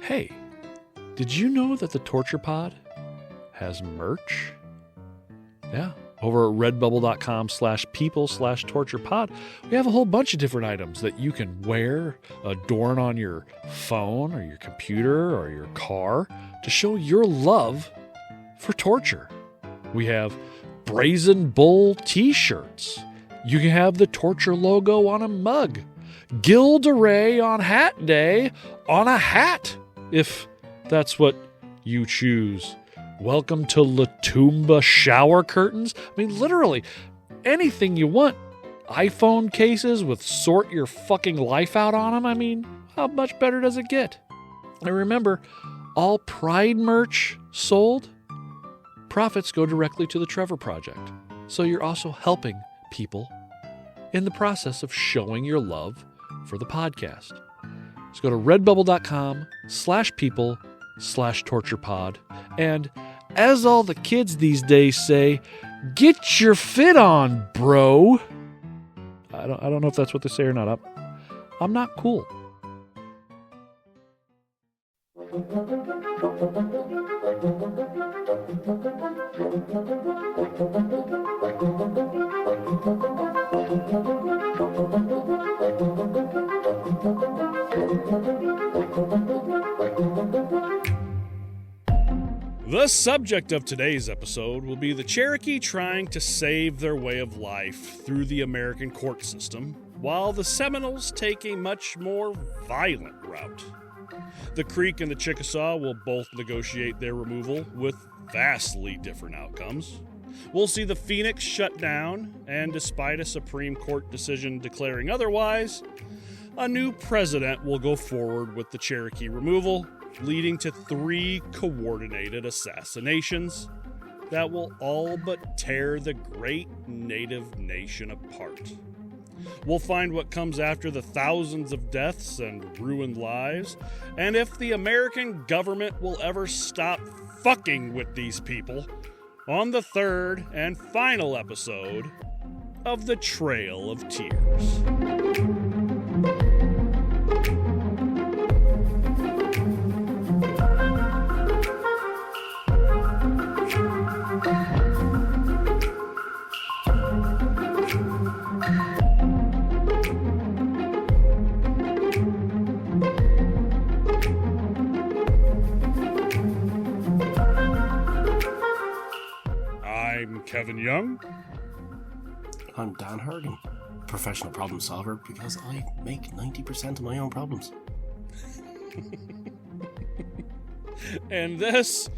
Hey, did you know that the Torture Pod has merch? Yeah. Over at redbubble.com/people/torturepod, we have a whole bunch of different items that you can wear, adorn on your phone or your computer or your car to show your love for torture. We have Brazen Bull t-shirts. You can have the torture logo on a mug. Guild Array on Hat Day on a hat, if that's what you choose. Welcome to Latumba shower curtains. I mean, literally, anything you want. iPhone cases with sort your fucking life out on them. I mean, how much better does it get? And remember, all Pride merch sold, profits go directly to the Trevor Project. So you're also helping people in the process of showing your love for the podcast. So go to redbubble.com/people/torturepod. And as all the kids these days say, get your fit on, bro. I don't know if that's what they say or not. I'm not cool. The subject of today's episode will be the Cherokee trying to save their way of life through the American court system, while the Seminoles take a much more violent route. The Creek and the Chickasaw will both negotiate their removal with vastly different outcomes. We'll see the Phoenix shut down, and despite a Supreme Court decision declaring otherwise, a new president will go forward with the Cherokee removal, leading to 3 coordinated assassinations that will all but tear the great native nation apart. We'll find what comes after the thousands of deaths and ruined lives, and if the American government will ever stop fucking with these people on the 3rd and final episode of The Trail of Tears. I'm Kevin Young. I'm Dan Hourigan, professional problem solver because I make 90% of my own problems. And this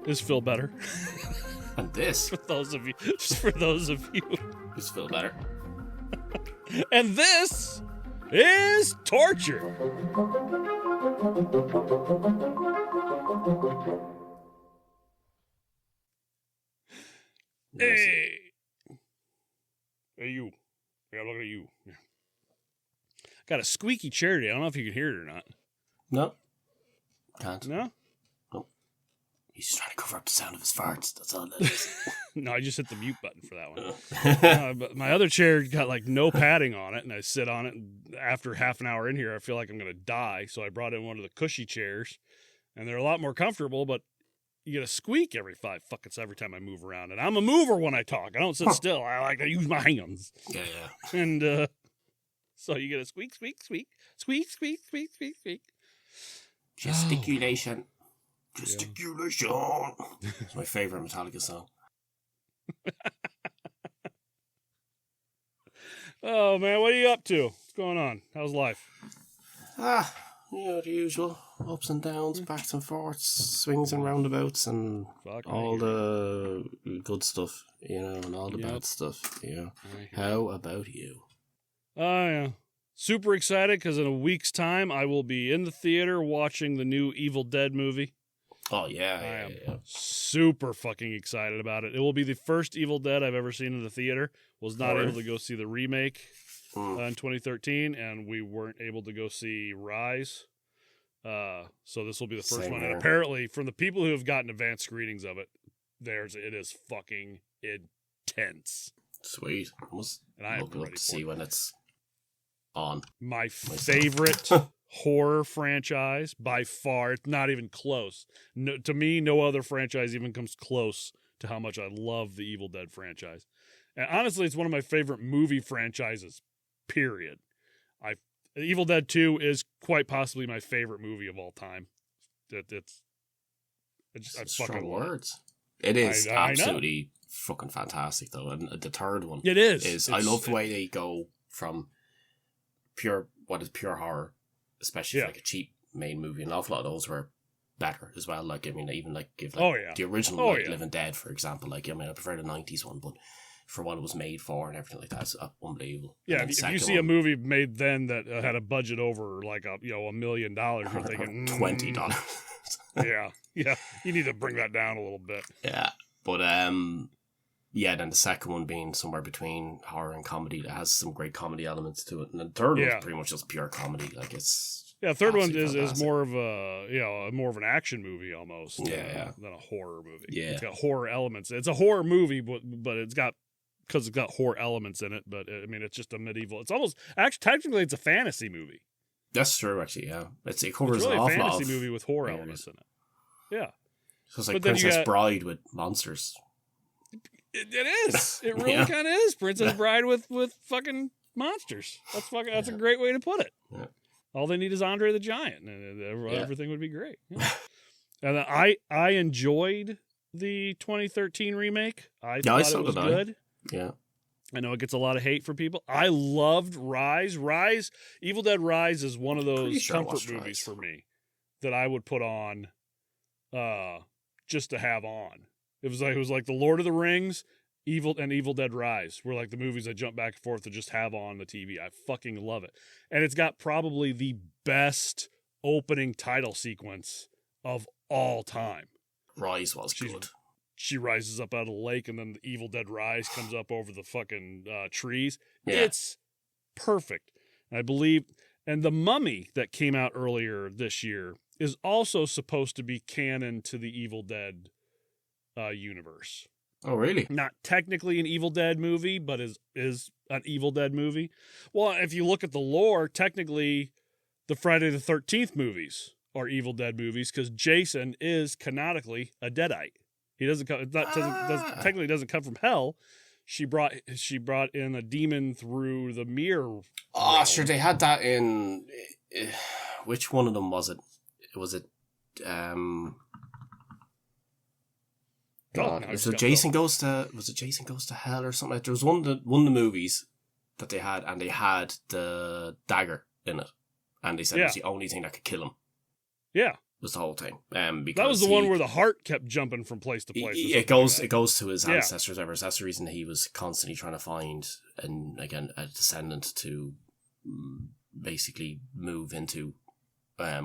is Phil Better. And this For those of you. Is Phil Better. And this is Torture. Hey, you. I gotta look at you. Yeah. Got a squeaky chair today. I don't know if you can hear it or not. No. Can't. No? Nope. He's just trying to cover up the sound of his farts. That's all that is. No, I just hit the mute button for that one. But my other chair got like no padding on it, and I sit on it, and after half an hour in here, I feel like I'm going to die. So I brought in one of the cushy chairs, and they're a lot more comfortable, but you get a squeak every 5 fucking every time I move around. And I'm a mover when I talk. I don't sit still. I like to use my hands. Yeah. And so you get a squeak, squeak, squeak, squeak, squeak, squeak, squeak, squeak. Gesticulation. Gesticulation. It's my favorite Metallica song. Oh, man, what are you up to? What's going on? How's life? The usual. Ups and downs, backs and forths, swings and roundabouts, and all the good stuff, and all the bad stuff, How about you? Oh, yeah. Super excited because in a week's time, I will be in the theater watching the new Evil Dead movie. Oh, yeah. I am super fucking excited about it. It will be the first Evil Dead I've ever seen in the theater. Was not able to go see the remake in 2013, and we weren't able to go see Rise. So this will be the first one. And apparently, from the people who have gotten advanced screenings of it, it is fucking intense. Sweet. And I am ready to see when it's on. My favorite horror franchise by far. It's not even close. No, to me, no other franchise even comes close to how much I love the Evil Dead franchise. And honestly, it's one of my favorite movie franchises, period. Evil Dead 2 is quite possibly my favorite movie of all time. It's I fucking words. It is absolutely fucking fantastic, though. And the third one, it is. I love the way they go from pure horror, especially for like a cheap made movie. An awful lot of those were better as well. Like, I mean, even like give like the original Living Dead, for example. Like, I mean, I prefer the 90s one, but for what it was made for and everything like that, it's unbelievable. Yeah, if you see a movie made then that had a budget over like $1 million, you're thinking $20. yeah, you need to bring that down a little bit. Yeah, but then the second one being somewhere between horror and comedy, that has some great comedy elements to it, and the third one's pretty much just pure comedy. Like, it's third one is more of an action movie almost. Than a horror movie. Yeah, it's got horror elements. It's a horror movie, but it's got horror elements in it. But I mean, it's just a medieval. It's almost technically it's a fantasy movie. That's true, actually. Yeah, it covers it's really an awful a lot fantasy movie with horror elements in it. Yeah, so it's like Princess Bride with monsters. It is. It really kind of is Princess Bride with fucking monsters. That's a great way to put it. Yeah. All they need is Andre the Giant, and everything would be great. Yeah. And I enjoyed the 2013 remake. I thought it was good. Yeah. I know it gets a lot of hate from people. I loved Rise. Evil Dead Rise is one of those comfort movies for me that I would put on just to have on. It was like The Lord of the Rings, Evil Dead Rise were like the movies I jump back and forth to just have on the TV. I fucking love it. And it's got probably the best opening title sequence of all time. Rise was good. She rises up out of the lake, and then the Evil Dead Rise comes up over the fucking trees. Yeah. It's perfect. I believe, and The Mummy that came out earlier this year is also supposed to be canon to the Evil Dead universe. Oh, really? Not technically an Evil Dead movie, but is an Evil Dead movie. Well, if you look at the lore, technically the Friday the 13th movies are Evil Dead movies because Jason is canonically a Deadite. He technically doesn't come from hell. She brought in a demon through the mirror. Oh, realm. Sure, they had that in which one of them was it? Was it Jason Goes to Hell or something? There was one of the movies that they had, and they had the dagger in it, and they said it was the only thing that could kill him. Yeah. Was the whole thing. Because that was the one where the heart kept jumping from place to place. It goes to his ancestors. Ever. That's the reason he was constantly trying to find a descendant to basically move into,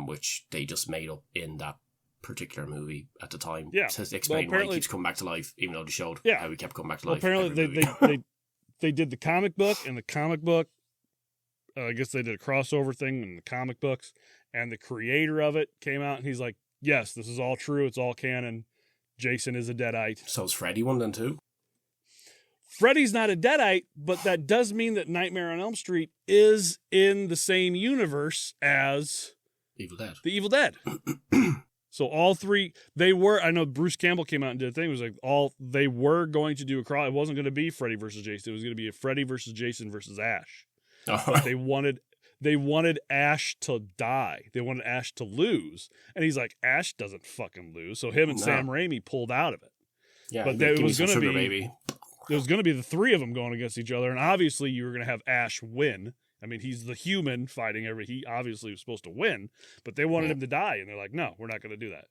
which they just made up in that particular movie at the time. Yeah, to explain why he keeps coming back to life, even though they showed how he kept coming back to life. Apparently, they did the comic book, and the comic book. I guess they did a crossover thing in the comic books. And the creator of it came out, and he's like, yes, this is all true. It's all canon. Jason is a Deadite. So is Freddy one then too? Freddy's not a Deadite, but that does mean that Nightmare on Elm Street is in the same universe as Evil Dead. The Evil Dead. So all three, I know Bruce Campbell came out and did a thing. It was like they were going to do a cross. It wasn't going to be Freddy versus Jason. It was going to be a Freddy versus Jason versus Ash. Oh. But they wanted Ash to die. They wanted Ash to lose. And he's like, Ash doesn't fucking lose. So him and Sam Raimi pulled out of it. Yeah, but it was going to be the three of them going against each other. And obviously you were going to have Ash win. I mean, he's the human fighting he obviously was supposed to win, but they wanted him to die. And they're like, no, we're not going to do that.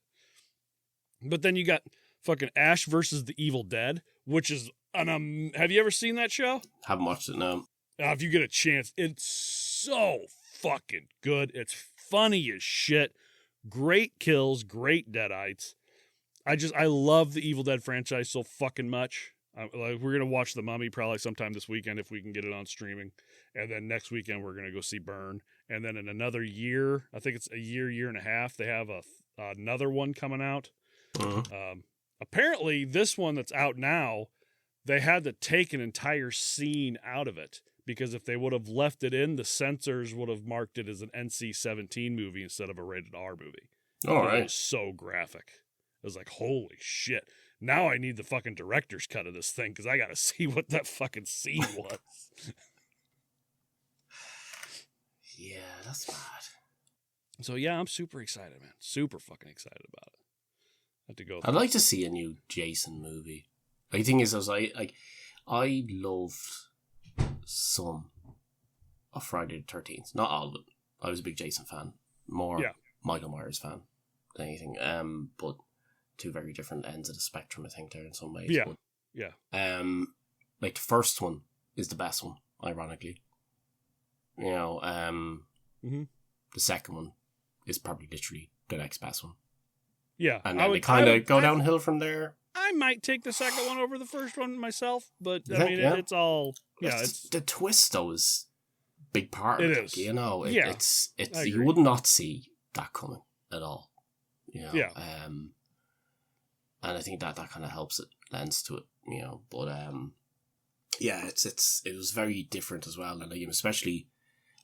But then you got fucking Ash versus the Evil Dead, which is have you ever seen that show? Haven't watched it, no. If you get a chance, it's so fucking good. It's funny as shit. Great kills, great Deadites. I love the Evil Dead franchise so fucking much. We're going to watch The Mummy probably sometime this weekend if we can get it on streaming. And then next weekend we're going to go see Burn. And then in another year, I think it's a year and a half, they have another one coming out. Mm-hmm. Apparently this one that's out now, they had to take an entire scene out of it because if they would have left it in, the censors would have marked it as an NC-17 movie instead of a rated R movie. All right. It was so graphic. It was like, holy shit. Now I need the fucking director's cut of this thing because I got to see what that fucking scene was. Yeah, that's bad. So, yeah, I'm super excited, man. Super fucking excited about it. I have to go. I'd like to see a new Jason movie. The thing is, I loved some of Friday the 13th. Not all of it. I was a big Jason fan. More Michael Myers fan than anything. But two very different ends of the spectrum, I think, there in some ways. Yeah. But, yeah. Like the first one is the best one, ironically. You know, the second one is probably literally the next best one. Yeah. And then they kind of go downhill from there. I might take the second one over the first one myself, but I mean, it's all, it's the twist though is a big part of it. Is. You know, it's you would not see that coming at all. You know? Yeah. And I think that kind of helps it, lends to it, you know, but yeah, it was very different as well, and especially,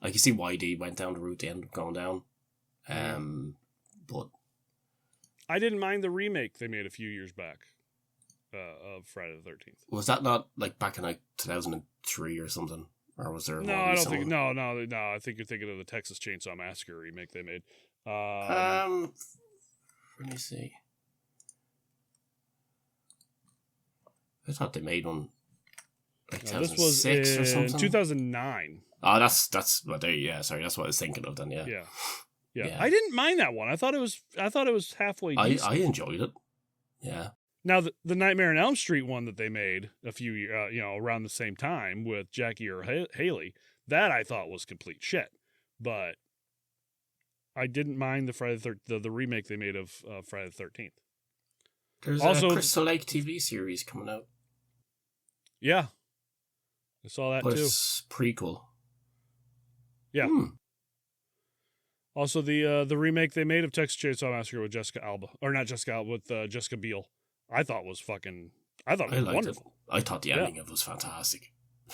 like, you see why they went down the route they ended up going down, but I didn't mind the remake they made a few years back of Friday the 13th. Was that not like back in like 2003 or something, or was there? No, I don't think. No. I think you're thinking of the Texas Chainsaw Massacre remake they made. Let me see. I thought they made one like 2006 or something. 2009. Oh, that's what sorry, that's what I was thinking of then. Yeah. I didn't mind that one. I thought it was halfway decent. I enjoyed it. Yeah. Now the Nightmare on Elm Street one that they made a few years, around the same time with Jackie Earle Haley, that I thought was complete shit. But I didn't mind the remake they made of Friday the 13th. There's also a Crystal Lake TV series coming out. Yeah, I saw that too. It's prequel. Yeah. Also, the remake they made of Texas Chainsaw Massacre with Jessica Alba, or not Jessica Alba, with Jessica Biel, I thought was wonderful. I thought the ending of it was fantastic.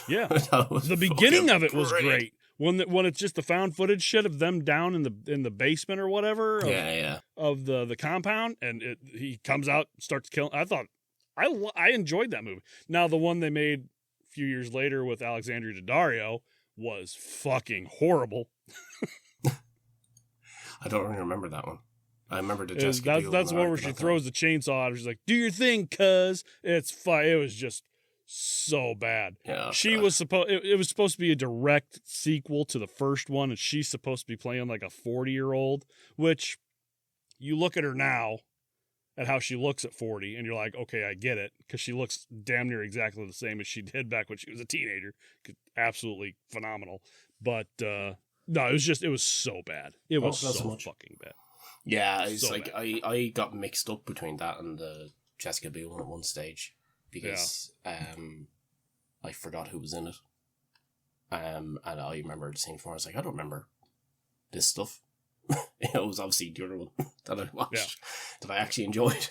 Yeah, the beginning of it was great. When it's just the found footage shit of them down in the basement or whatever. Of the compound, and he comes out, starts killing. I thought I enjoyed that movie. Now the one they made a few years later with Alexandria Daddario was fucking horrible. I don't really remember that one. I remember the Jessica Biel. That's the one where she throws the chainsaw at her. She's like, "Do your thing, cuz." It's fine. It was just so bad. Yeah, it was supposed to be a direct sequel to the first one, and she's supposed to be playing like a 40-year-old, which you look at her now at how she looks at 40, and you're like, okay, I get it, because she looks damn near exactly the same as she did back when she was a teenager. Absolutely phenomenal. But no, it was so bad. It was so fucking bad. Yeah, it's so like bad. I got mixed up between that and the Jessica Biel one at one stage because I forgot who was in it. And I remember the scene before. I was like, I don't remember this stuff. It was obviously the other one that I watched that I actually enjoyed.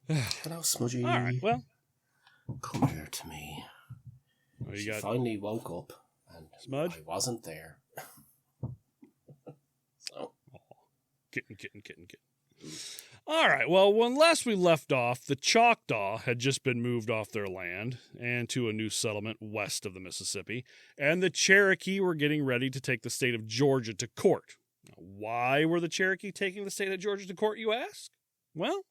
Hello, Smudgy. All right, well, come here to me. She finally woke up and Smudge? I wasn't there. So. Kitten. All right, well, when last we left off, the Choctaw had just been moved off their land and to a new settlement west of the Mississippi, and the Cherokee were getting ready to take the state of Georgia to court. Now, why were the Cherokee taking the state of Georgia to court, you ask? Well,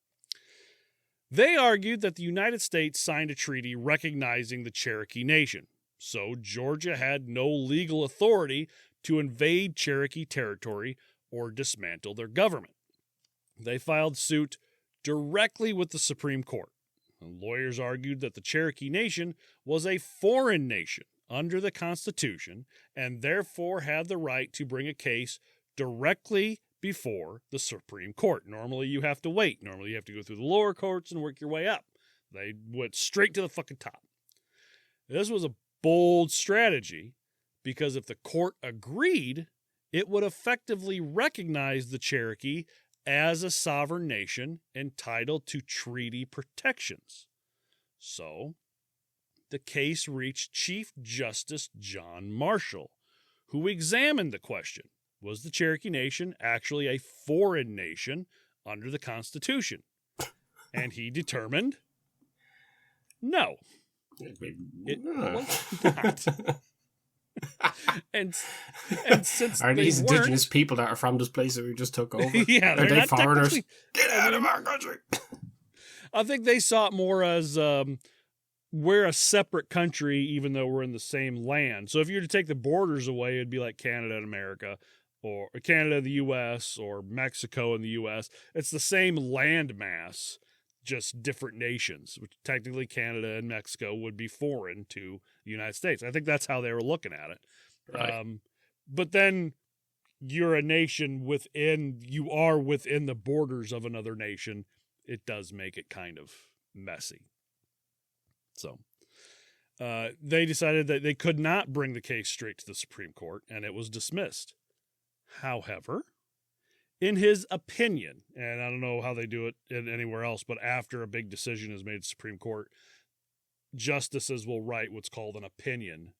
they argued that the United States signed a treaty recognizing the Cherokee Nation, so Georgia had no legal authority to invade Cherokee territory or dismantle their government. They filed suit directly with the Supreme Court. And lawyers argued that the Cherokee Nation was a foreign nation under the Constitution and therefore had the right to bring a case directly before the Supreme Court. Normally you have to wait. Normally you have to go through the lower courts and work your way up. They went straight to the fucking top. This was a bold strategy because if the court agreed, it would effectively recognize the Cherokee as a sovereign nation entitled to treaty protections. So, the case reached Chief Justice John Marshall, who examined the question. Was the Cherokee Nation actually a foreign nation under the Constitution? And he determined, no, it was not. and since are these they indigenous people that are from this place that we just took over? Yeah, are they foreigners? Get out of our country! I think they saw it more as we're a separate country, even though we're in the same land. So if you were to take the borders away, it'd be like Canada and America, or Canada and the U.S., or Mexico and the U.S. It's the same land mass, just different nations, which technically Canada and Mexico would be foreign to the United States. I think that's how they were looking at it. Right. But then you're a nation you are within the borders of another nation. It does make it kind of messy. So they decided that they could not bring the case straight to the Supreme Court, and it was dismissed. However, in his opinion, and I don't know how they do it anywhere else, but after a big decision is made to the Supreme Court, justices will write what's called an opinion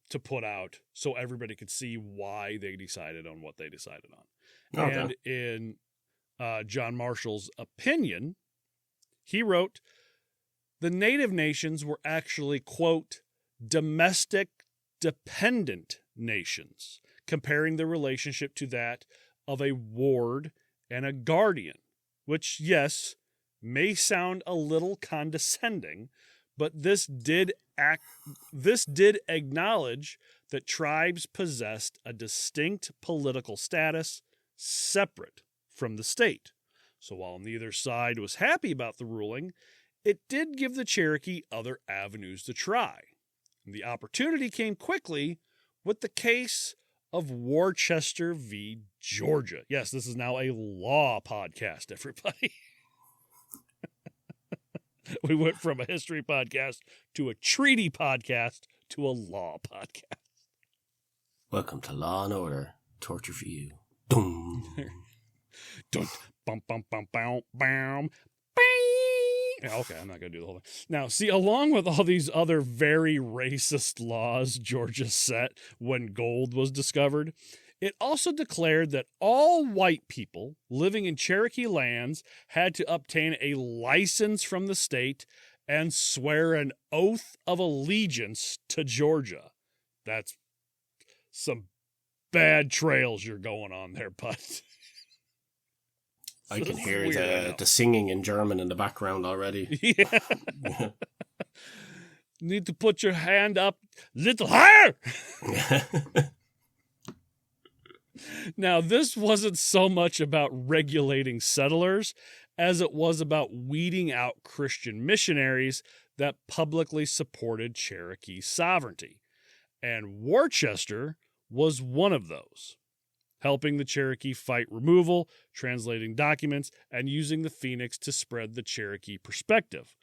to put out so everybody could see why they decided on what they decided on. Okay. And in John Marshall's opinion, he wrote, the Native nations were actually, quote, domestic dependent nations, comparing the relationship to that of a ward and a guardian, which, yes, may sound a little condescending, but this did acknowledge that tribes possessed a distinct political status separate from the state. So while neither side was happy about the ruling, it did give the Cherokee other avenues to try. And the opportunity came quickly with the case of Worcester v. Georgia. Yes, this is now a law podcast, everybody. We went from a history podcast to a treaty podcast to a law podcast. Welcome to Law and Order, Torture for You. Dum. Dun, bum, bum, bum, bum, bum. Okay, I'm not going to do the whole thing. Now, see, along with all these other very racist laws Georgia set when gold was discovered, it also declared that all white people living in Cherokee lands had to obtain a license from the state and swear an oath of allegiance to Georgia. That's some bad trails you're going on there, bud. I can hear the singing in German in the background already. Yeah. Need to put your hand up little higher. Now, this wasn't so much about regulating settlers as it was about weeding out Christian missionaries that publicly supported Cherokee sovereignty. And Worcester was one of those, helping the Cherokee fight removal, translating documents, and using the Phoenix to spread the Cherokee perspective.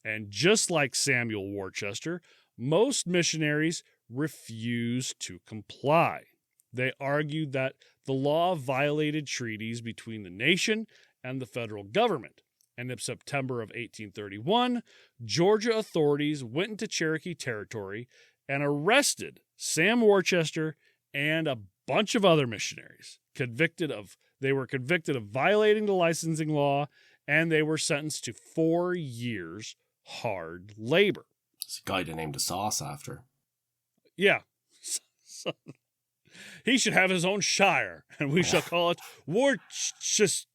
And just like Samuel Worcester, most missionaries refused to comply. They argued that the law violated treaties between the nation and the federal government. And in September of 1831, Georgia authorities went into Cherokee territory and arrested Sam Worcester and a bunch of other missionaries. They were convicted of violating the licensing law, and they were sentenced to 4 years hard labor. It's a guy they named the sauce after. Yeah. So, he should have his own shire, and we shall call it Worcestershire.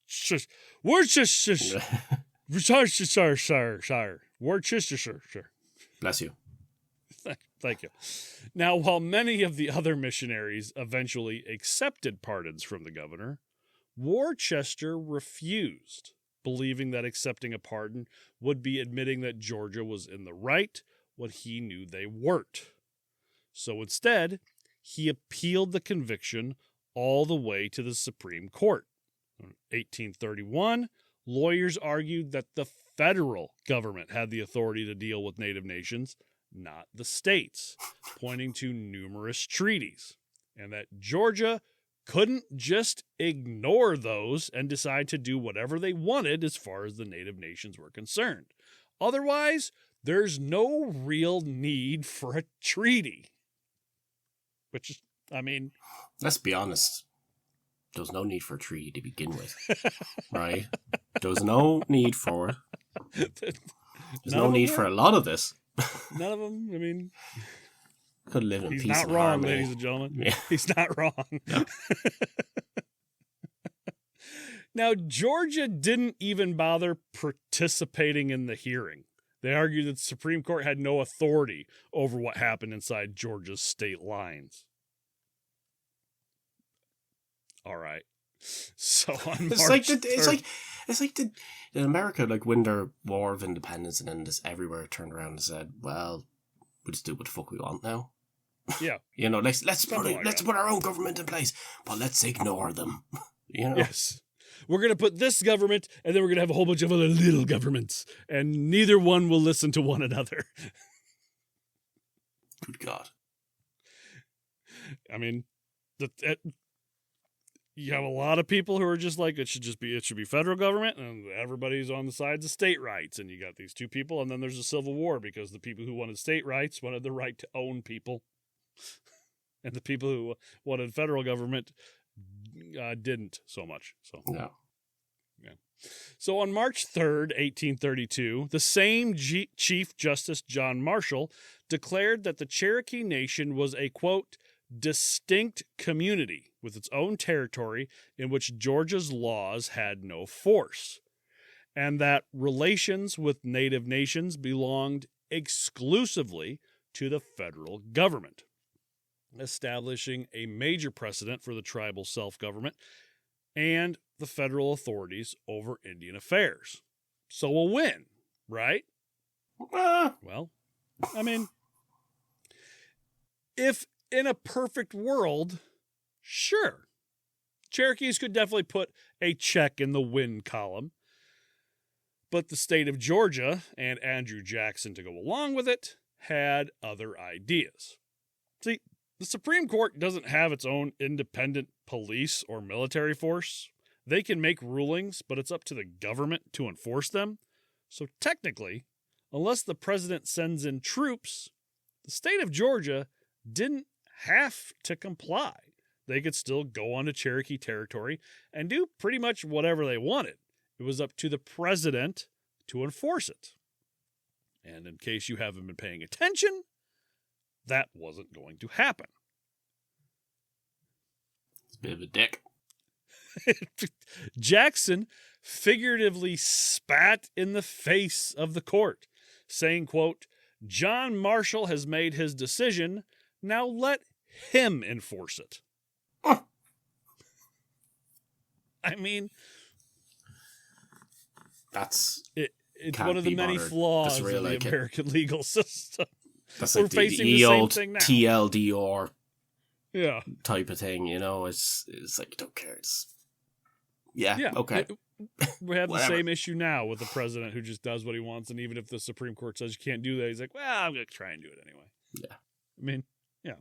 Bless you. Thank you. Now, while many of the other missionaries eventually accepted pardons from the governor, Worcester refused, believing that accepting a pardon would be admitting that Georgia was in the right when he knew they weren't. So instead, he appealed the conviction all the way to the Supreme Court. In 1831, lawyers argued that the federal government had the authority to deal with Native nations, not the states, pointing to numerous treaties, and that Georgia couldn't just ignore those and decide to do whatever they wanted as far as the Native nations were concerned. Otherwise, there's no real need for a treaty. Which is, I mean... Let's be honest. There was no need for a treaty to begin with. Right? There was no need for it. There's no need for a lot of this. None of them, I mean... Could live in He's peace not and wrong, harmony. ladies and gentlemen. Yeah. He's not wrong. No. Now, Georgia didn't even bother participating in the hearing. They argued that the Supreme Court had no authority over what happened inside Georgia's state lines. All right. So on It's March like 3rd, it's like did America like win their War of Independence and then just everywhere turned around and said, "Well, we'll just do what the fuck we want now." yeah, You know, let's Something like that. put our own government in place, but let's ignore them. You know, yes. We're going to put this government, and then we're going to have a whole bunch of other little governments, and neither one will listen to one another. good God. I mean, you have a lot of people who are just like, it should be federal government, and everybody's on the sides of state rights. And you got these two people, and then there's a civil war because the people who wanted state rights wanted the right to own people, and the people who wanted federal government didn't so much. So No. So on March 3rd, 1832, the same Chief Justice John Marshall declared that the Cherokee Nation was a, quote, distinct community with its own territory in which Georgia's laws had no force, and that relations with native nations belonged exclusively to the federal government, establishing a major precedent for the tribal self-government and the federal authorities over Indian affairs. So a win, right? Well, I mean, if in a perfect world, sure, Cherokees could definitely put a check in the win column. But the state of Georgia, and Andrew Jackson to go along with it, had other ideas. See, the Supreme Court doesn't have its own independent police or military force. They can make rulings, but it's up to the government to enforce them. So technically, unless the president sends in troops, the state of Georgia didn't have to comply. They could still go onto Cherokee territory and do pretty much whatever they wanted. It was up to the president to enforce it. And in case you haven't been paying attention, that wasn't going to happen. It's a bit of a dick. Jackson figuratively spat in the face of the court, saying, quote, John Marshall has made his decision. Now let him enforce it. I mean, it's one of the many flaws of the American legal system. That's We're like facing the the same old thing now. TLDR Yeah. type of thing, you know? It's like, you don't care. Yeah, Yeah. okay. We have the Whatever. same issue now with the president who just does what he wants, and even if the Supreme Court says you can't do that, he's like, well, I'm going to try and do it anyway. Yeah. I mean, yeah.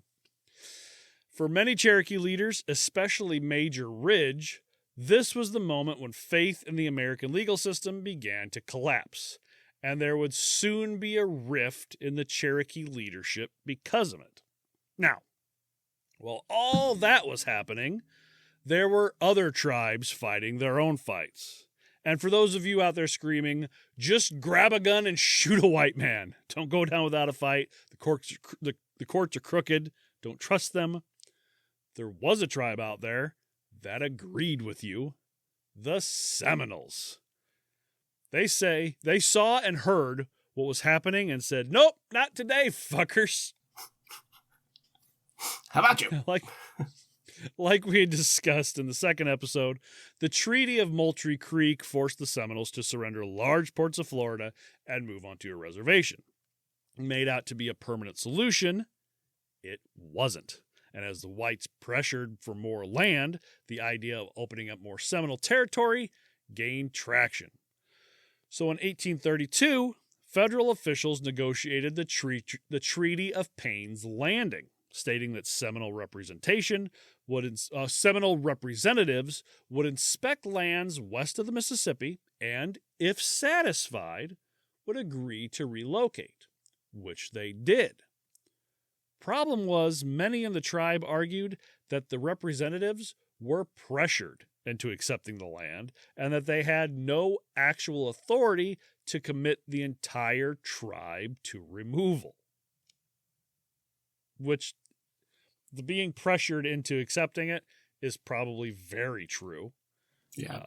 For many Cherokee leaders, especially Major Ridge, this was the moment when faith in the American legal system began to collapse, and there would soon be a rift in the Cherokee leadership because of it. Now, while all that was happening, there were other tribes fighting their own fights. And for those of you out there screaming, just grab a gun and shoot a white man. Don't go down without a fight. The courts are crooked. Don't trust them. There was a tribe out there that agreed with you. The Seminoles. They say they saw and heard what was happening and said, nope, not today, fuckers. How about you? Like we had discussed in the second episode, the Treaty of Moultrie Creek forced the Seminoles to surrender large parts of Florida and move onto a reservation. Made out to be a permanent solution, it wasn't. And as the whites pressured for more land, the idea of opening up more Seminole territory gained traction. So in 1832, federal officials negotiated the Treaty of Payne's Landing, stating that Seminole Seminole representatives would inspect lands west of the Mississippi and, if satisfied, would agree to relocate, which they did. Problem was, many in the tribe argued that the representatives were pressured into accepting the land and that they had no actual authority to commit the entire tribe to removal. Which, the being pressured into accepting it is probably very true. Yeah.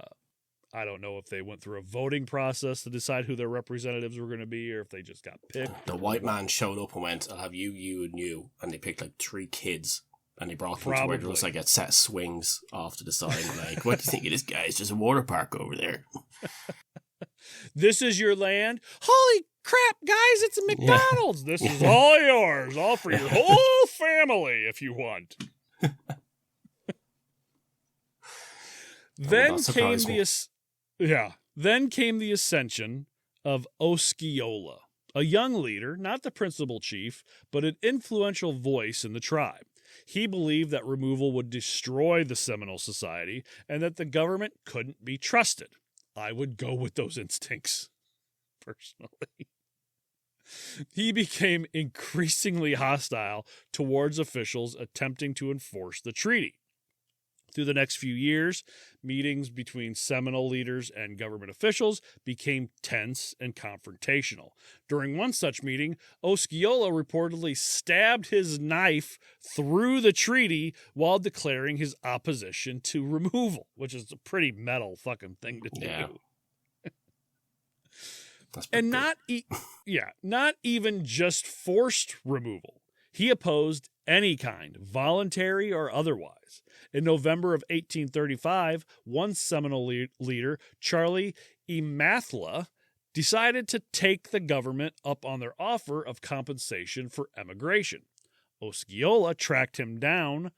I don't know if they went through a voting process to decide who their representatives were going to be or if they just got picked. The white man showed up and went, I'll have you, you, and you. And they picked like 3 kids. And they brought them to where there was like a set of swings off to the side. Like, what do you think of this guy? It's just a water park over there. This is your land? Holy crap, guys, it's a McDonald's. Yeah. This is all yours. All for your whole family if you want. Then came the ascension of Osceola, a young leader, not the principal chief, but an influential voice in the tribe. He believed that removal would destroy the Seminole society and that the government couldn't be trusted. I would go with those instincts, personally. He became increasingly hostile towards officials attempting to enforce the treaty. Through the next few years, meetings between Seminole leaders and government officials became tense and confrontational. During one such meeting, Osceola reportedly stabbed his knife through the treaty while declaring his opposition to removal, which is a pretty metal fucking thing to do. Yeah. And not even just forced removal. He opposed any kind, voluntary or otherwise. In November of 1835, one Seminole leader, Charlie Emathla, decided to take the government up on their offer of compensation for emigration. Osceola tracked him down,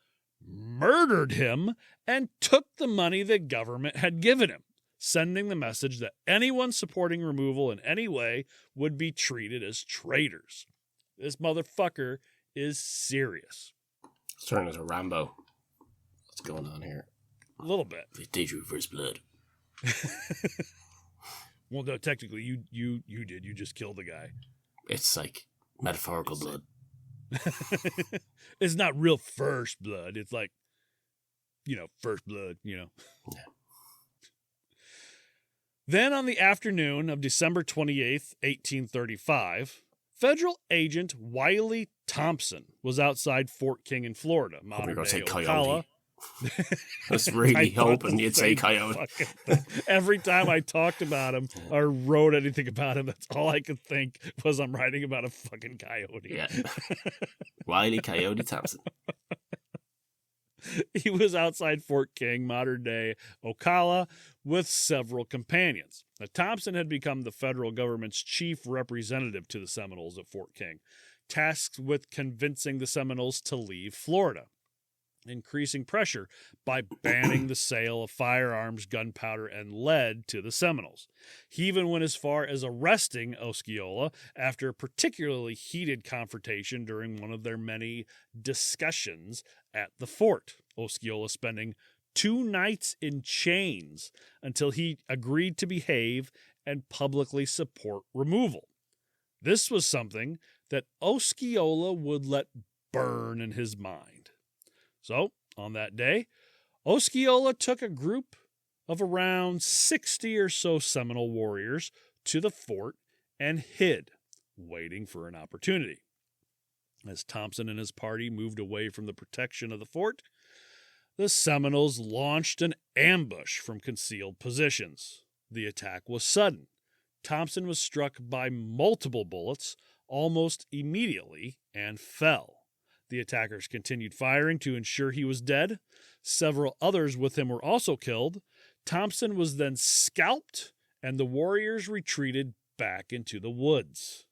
murdered him, and took the money the government had given him, sending the message that anyone supporting removal in any way would be treated as traitors. This motherfucker is serious. It's turning into Rambo. What's going on here? A little bit. They drew first blood. Well, no, technically, you did. You just killed the guy. It's like metaphorical blood. It's not real first blood. It's like, first blood, Yeah. Then on the afternoon of December 28th, 1835, federal agent Wiley Thompson was outside Fort King in Florida, modern-day Ocala. I was really hoping you'd say coyote. Every time I talked about him or wrote anything about him, that's all I could think was I'm writing about a fucking coyote. Yeah. Wiley Coyote Thompson. He was outside Fort King, modern-day Ocala, with several companions. Now, Thompson had become the federal government's chief representative to the Seminoles at Fort King, tasked with convincing the Seminoles to leave Florida, increasing pressure by banning the sale of firearms, gunpowder, and lead to the Seminoles. He even went as far as arresting Osceola after a particularly heated confrontation during one of their many discussions at the fort, Osceola spending 2 nights in chains until he agreed to behave and publicly support removal. This was something that Osceola would let burn in his mind. So, on that day, Osceola took a group of around 60 or so Seminole warriors to the fort and hid, waiting for an opportunity. As Thompson and his party moved away from the protection of the fort, the Seminoles launched an ambush from concealed positions. The attack was sudden. Thompson was struck by multiple bullets almost immediately and fell. The attackers continued firing to ensure he was dead. Several others with him were also killed. Thompson was then scalped, and the warriors retreated back into the woods.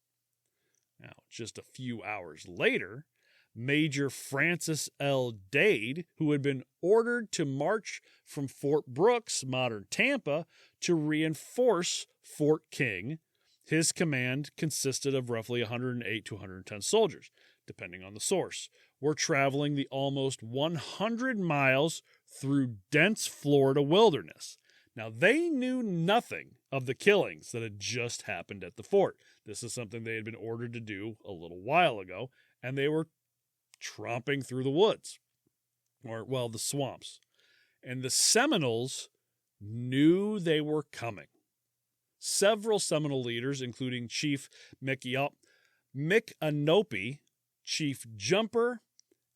Now, just a few hours later, Major Francis L. Dade, who had been ordered to march from Fort Brooks, modern Tampa, to reinforce Fort King, his command consisted of roughly 108 to 110 soldiers, depending on the source, were traveling the almost 100 miles through dense Florida wilderness. Now, they knew nothing of the killings that had just happened at the fort. This is something they had been ordered to do a little while ago, and they were tromping through the woods, the swamps. And the Seminoles knew they were coming. Several Seminole leaders, including Chief Micanopy, Chief Jumper,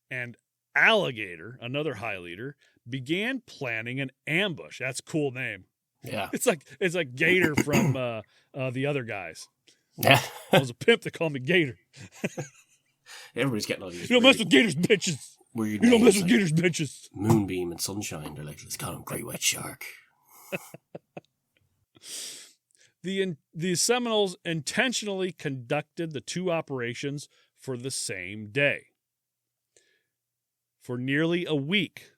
and Alligator, another high leader, began planning an ambush. That's a cool name. Yeah. It's like Gator from the other guys. Yeah. I was a pimp, they called me Gator. Everybody's getting all these. You don't mess with Gator's bitches. You don't mess with Gator's bitches. Moonbeam and Sunshine. They're like, let's call him Great White Shark. The Seminoles intentionally conducted the two operations for the same day. For nearly a week,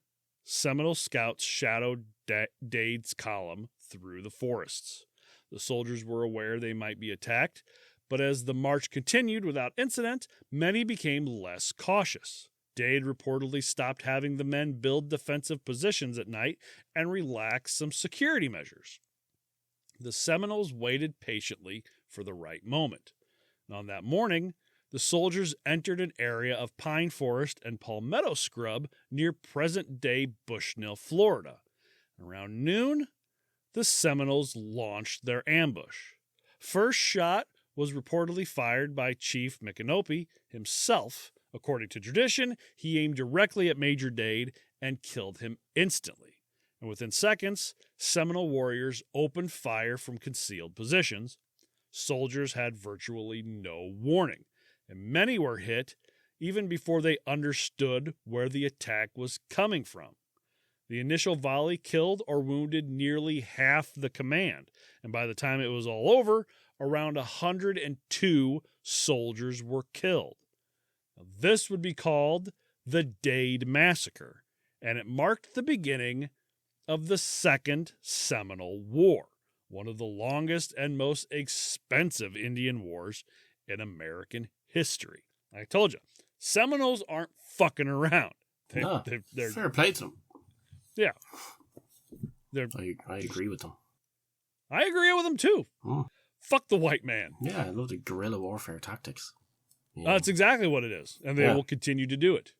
Seminole scouts shadowed Dade's column through the forests. The soldiers were aware they might be attacked, but as the march continued without incident, many became less cautious. Dade reportedly stopped having the men build defensive positions at night and relaxed some security measures. The Seminoles waited patiently for the right moment. And on that morning, the soldiers entered an area of pine forest and palmetto scrub near present-day Bushnell, Florida. Around noon, the Seminoles launched their ambush. First shot was reportedly fired by Chief Micanopy himself. According to tradition, he aimed directly at Major Dade and killed him instantly. And within seconds, Seminole warriors opened fire from concealed positions. Soldiers had virtually no warning, and many were hit even before they understood where the attack was coming from. The initial volley killed or wounded nearly half the command, and by the time it was all over, around 102 soldiers were killed. Now, this would be called the Dade Massacre, and it marked the beginning of the Second Seminole War, one of the longest and most expensive Indian wars in American history. I told you, Seminoles aren't fucking around. They're fair play to them. Yeah. I agree with them. I agree with them too. Fuck the white man. Yeah, I love the guerrilla warfare tactics. That's exactly what it is, and they will continue to do it.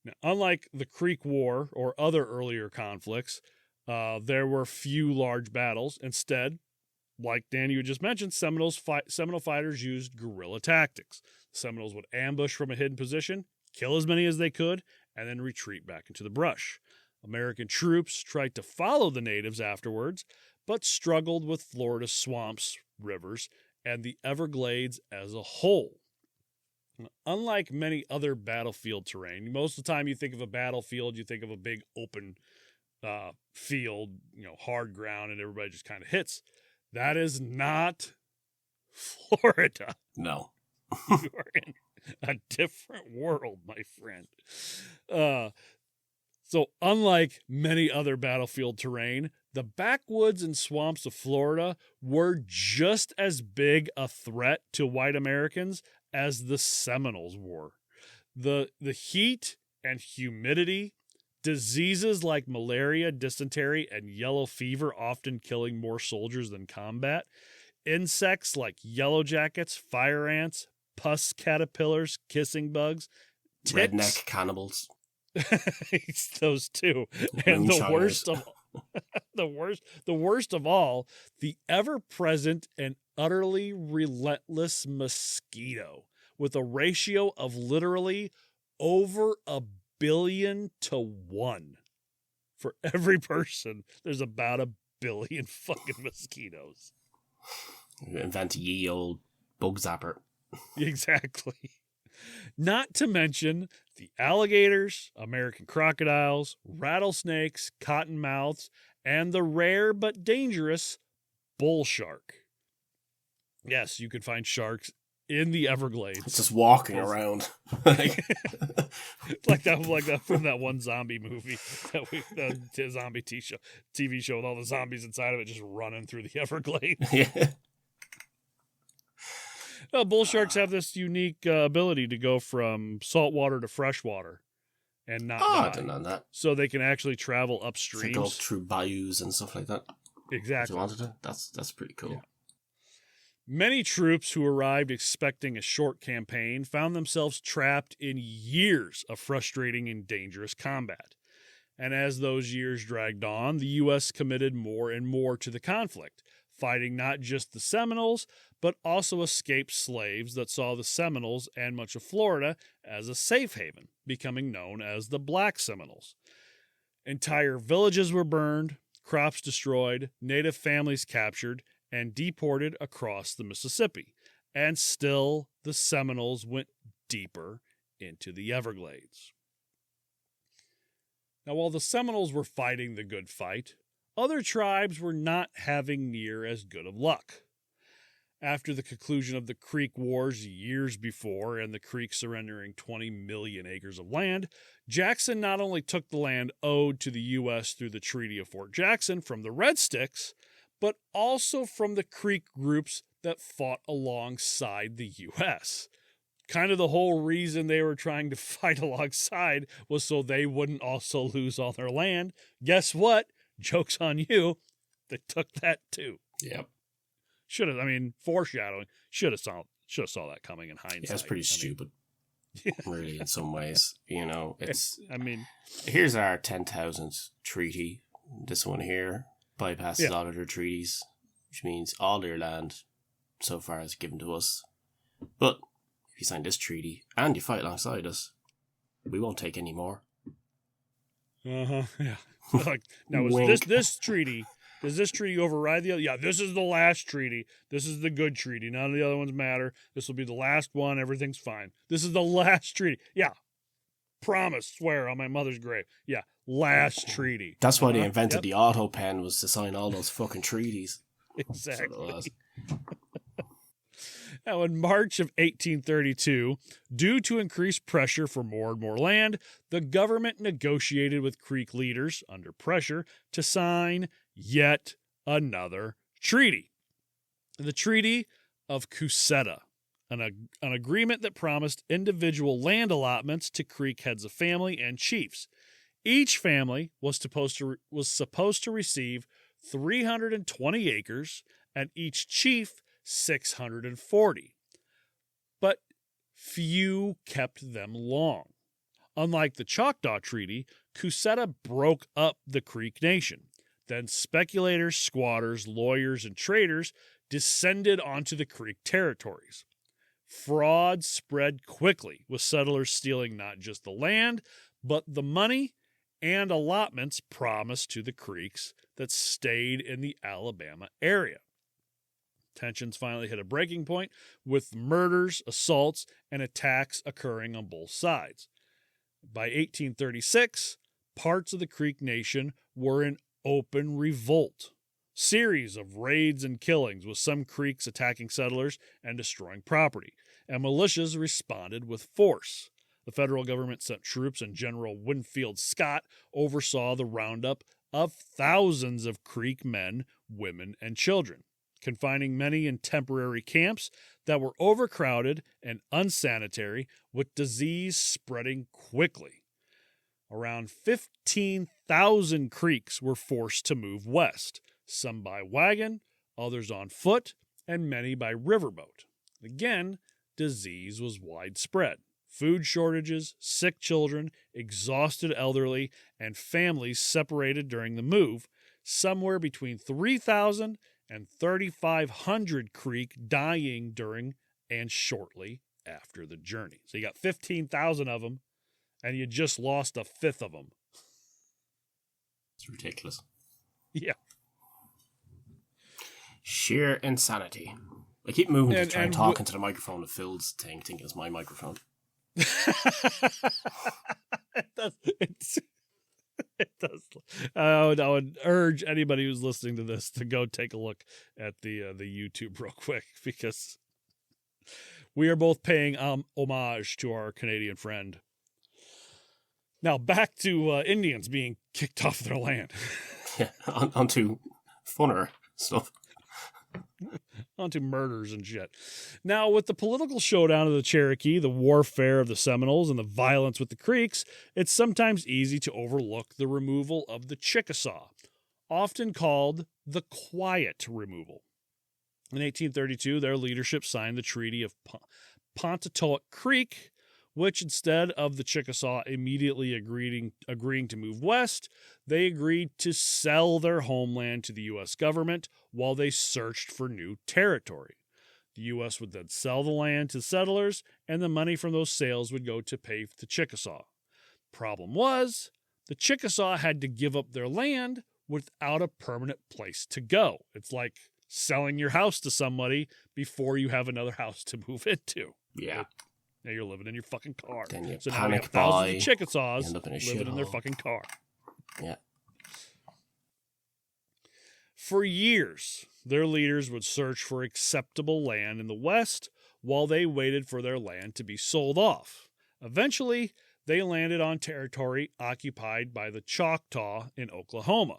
Now, unlike the Creek War or other earlier conflicts, there were few large battles. Instead, like Dan, you just mentioned, Seminole fighters used guerrilla tactics. Seminoles would ambush from a hidden position, kill as many as they could, and then retreat back into the brush. American troops tried to follow the natives afterwards, but struggled with Florida's swamps, rivers, and the Everglades as a whole. Unlike many other battlefield terrain, most of the time you think of a battlefield, you think of a big open field, hard ground, and everybody just kind of hits. That is not Florida. No. You are in a different world, my friend. So unlike many other battlefield terrain, the backwoods and swamps of Florida were just as big a threat to white Americans as the Seminoles were. The heat and humidity, diseases like malaria, dysentery, and yellow fever often killing more soldiers than combat, insects like yellow jackets, fire ants, pus caterpillars, kissing bugs, ticks. Redneck cannibals. Those two. And the worst of all, the ever-present and utterly relentless mosquito, with a ratio of literally over 1 billion to 1. For every person, there's about 1 billion fucking mosquitoes. Invent a ye old bug zapper. Exactly. Not to mention the alligators, American crocodiles, rattlesnakes, cottonmouths, and the rare but dangerous bull shark. Yes, you can find sharks in the Everglades. It's just walking around. like that from that one zombie movie, the zombie TV show with all the zombies inside of it just running through the Everglades. Yeah. Bull sharks have this unique ability to go from saltwater to freshwater and not I die. didn't know that. So they can actually travel upstream. Go through bayous and stuff like that. Exactly. If you wanted to. That's pretty cool. Yeah. Many troops who arrived expecting a short campaign found themselves trapped in years of frustrating and dangerous combat. And as those years dragged on, the U.S. committed more and more to the conflict, fighting not just the Seminoles, but also escaped slaves that saw the Seminoles and much of Florida as a safe haven, becoming known as the Black Seminoles. Entire villages were burned, crops destroyed, native families captured, and deported across the Mississippi. And still, the Seminoles went deeper into the Everglades. Now, while the Seminoles were fighting the good fight, other tribes were not having near as good of luck. After the conclusion of the Creek Wars years before and the Creek surrendering 20 million acres of land, Jackson not only took the land owed to the U.S. through the Treaty of Fort Jackson from the Red Sticks, but also from the Creek groups that fought alongside the U.S. Kind of the whole reason they were trying to fight alongside was so they wouldn't also lose all their land. Guess what? Joke's on you. They took that too. Yep. Foreshadowing. Should have saw that coming in hindsight. Yeah, it's pretty stupid. Really, in some ways. It's. Here's our 10,000th treaty. This one here bypasses all other treaties, which means all their land so far is given to us. But if you sign this treaty and you fight alongside us, we won't take any more. Yeah. Now, is this treaty? Does this treaty override the other? Yeah, this is the last treaty. This is the good treaty. None of the other ones matter. This will be the last one. Everything's fine. This is the last treaty. Yeah. Promise, swear on my mother's grave. Yeah, last treaty. That's why they invented the auto pen, was to sign all those fucking treaties. Exactly. Now, in March of 1832, due to increased pressure for more and more land, the government negotiated with Creek leaders under pressure to sign yet another treaty. The Treaty of Cusseta, an agreement that promised individual land allotments to Creek heads of family and chiefs. Each family was supposed to receive 320 acres, and each chief 640. But few kept them long. Unlike the Choctaw Treaty, Cusseta broke up the Creek Nation. Then speculators, squatters, lawyers, and traders descended onto the Creek territories. Fraud spread quickly, with settlers stealing not just the land, but the money and allotments promised to the Creeks that stayed in the Alabama area. Tensions finally hit a breaking point, with murders, assaults, and attacks occurring on both sides. By 1836, parts of the Creek Nation were in open revolt. Series of raids and killings, with some Creeks attacking settlers and destroying property, and militias responded with force. The federal government sent troops, and General Winfield Scott oversaw the roundup of thousands of Creek men, women, and children, confining many in temporary camps that were overcrowded and unsanitary, with disease spreading quickly. Around 15,000 Creeks were forced to move west, some by wagon, others on foot, and many by riverboat. Again, disease was widespread. Food shortages, sick children, exhausted elderly, and families separated during the move. Somewhere between 3,000 and 3,500 Creek dying during and shortly after the journey. So you got 15,000 of them, and you just lost a fifth of them. It's ridiculous. Yeah. Sheer insanity. I keep moving to try and talk into the microphone of Phil's thing, thinking it's my microphone. It does. I would urge anybody who's listening to this to go take a look at the YouTube real quick, because we are both paying homage to our Canadian friend. Now back to Indians being kicked off their land. Yeah, onto funner stuff. onto murders and shit. Now, with the political showdown of the Cherokee, the warfare of the Seminoles, and the violence with the Creeks, it's sometimes easy to overlook the removal of the Chickasaw, often called the Quiet Removal. In 1832, their leadership signed the Treaty of Pontotoc Creek, which instead of the Chickasaw immediately agreeing to move west, they agreed to sell their homeland to the U.S. government while they searched for new territory. The U.S. would then sell the land to settlers, and the money from those sales would go to pay for the Chickasaw. Problem was, the Chickasaw had to give up their land without a permanent place to go. It's like selling your house to somebody before you have another house to move into. Yeah. Now you're living in your fucking car. Then you so panic now we have thousands buy, of Chickasaws end up in a living in their shithole. fucking car. Yeah. For years, their leaders would search for acceptable land in the West while they waited for their land to be sold off. Eventually, they landed on territory occupied by the Choctaw in Oklahoma.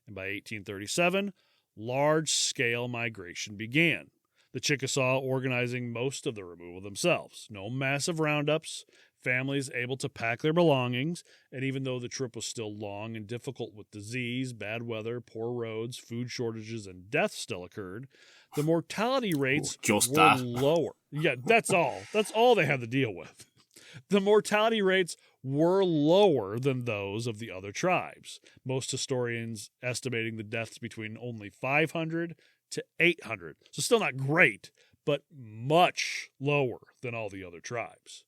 And by 1837, large-scale migration began. The Chickasaw organizing most of the removal themselves. No massive roundups, families able to pack their belongings, and even though the trip was still long and difficult with disease, bad weather, poor roads, food shortages, and death still occurred, the mortality rates were lower. Yeah, that's all. That's all they had to deal with. The mortality rates were lower than those of the other tribes, most historians estimating the deaths between only 500 to 800. So still not great, but much lower than all the other tribes.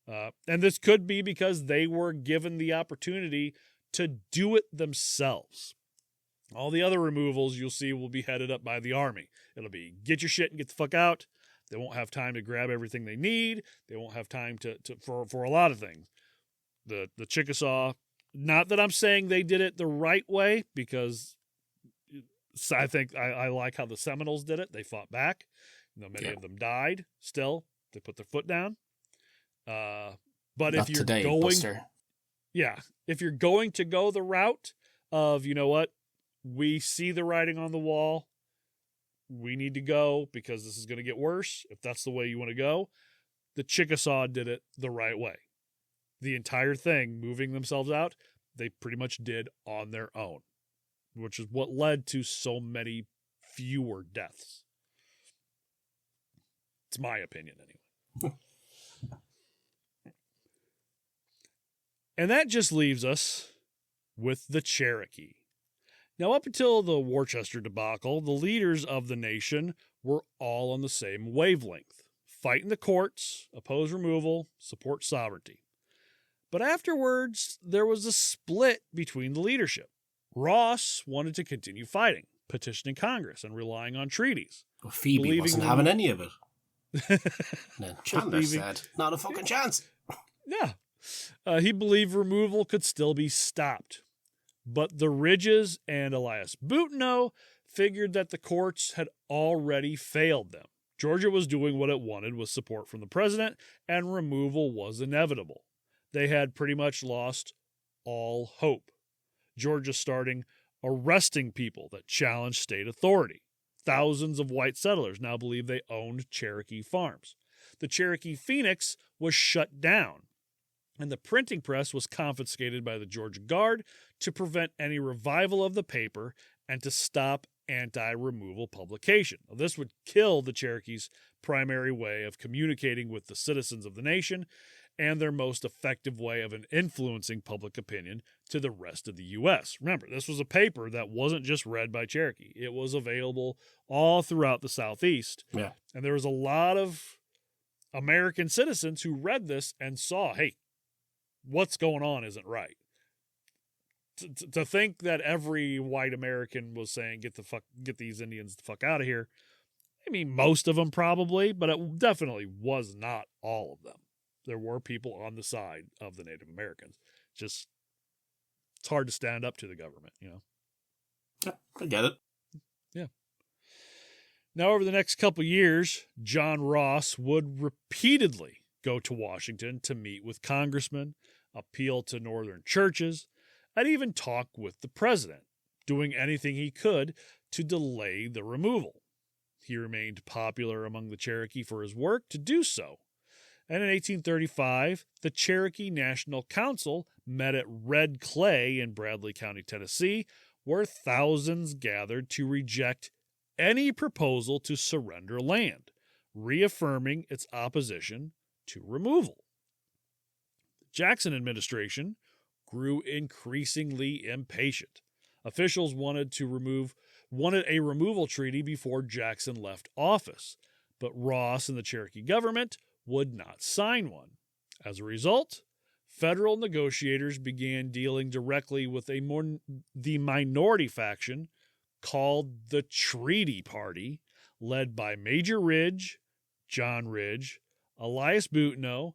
And this could be because they were given the opportunity to do it themselves. All the other removals you'll see will be headed up by the Army. It'll be get your shit and get the fuck out. They won't have time to grab everything they need. They won't have time for a lot of things. The Chickasaw, not that I'm saying they did it the right way, because I think I like how the Seminoles did it. They fought back. Many of them died. Still, they put their foot down. But not if you're today, going, Buster. Yeah, if you're going to go the route of, you know what, we see the writing on the wall, we need to go because this is going to get worse. If that's the way you want to go, the Chickasaw did it the right way. The entire thing, moving themselves out, they pretty much did on their own, which is what led to so many fewer deaths. It's my opinion, anyway. And that just leaves us with the Cherokee. Now, up until the Worcester debacle, the leaders of the nation were all on the same wavelength. Fight in the courts, oppose removal, support sovereignty. But afterwards, there was a split between the leadership. Ross wanted to continue fighting, petitioning Congress and relying on treaties. Well, Phoebe wasn't having any of it. Then Chandler said, not a fucking chance. Yeah. He believed removal could still be stopped. But the Ridges and Elias Boutineau figured that the courts had already failed them. Georgia was doing what it wanted with support from the president, and removal was inevitable. They had pretty much lost all hope. Georgia starting arresting people that challenged state authority. Thousands of white settlers now believe they owned Cherokee farms. The Cherokee Phoenix was shut down, and the printing press was confiscated by the Georgia Guard to prevent any revival of the paper and to stop anti-removal publication. Now, this would kill the Cherokees' primary way of communicating with the citizens of the nation and their most effective way of influencing public opinion to the rest of the U.S. Remember, this was a paper that wasn't just read by Cherokee. It was available all throughout the Southeast. Yeah. And there was a lot of American citizens who read this and saw, hey, what's going on isn't right. To think that every white American was saying, get these Indians the fuck out of here. I mean, most of them probably, but it definitely was not all of them. There were people on the side of the Native Americans. Just, it's hard to stand up to the government, you know? Yeah, I get it. Yeah. Now, over the next couple years, John Ross would repeatedly go to Washington to meet with congressmen, appeal to northern churches, and even talk with the president, doing anything he could to delay the removal. He remained popular among the Cherokee for his work to do so. And in 1835, the Cherokee National Council met at Red Clay in Bradley County, Tennessee, where thousands gathered to reject any proposal to surrender land, reaffirming its opposition to removal. The Jackson administration grew increasingly impatient. Officials wanted a removal treaty before Jackson left office, but Ross and the Cherokee government would not sign one. As a result, federal negotiators began dealing directly with the minority faction called the Treaty Party, led by Major Ridge, John Ridge, Elias Boutneau,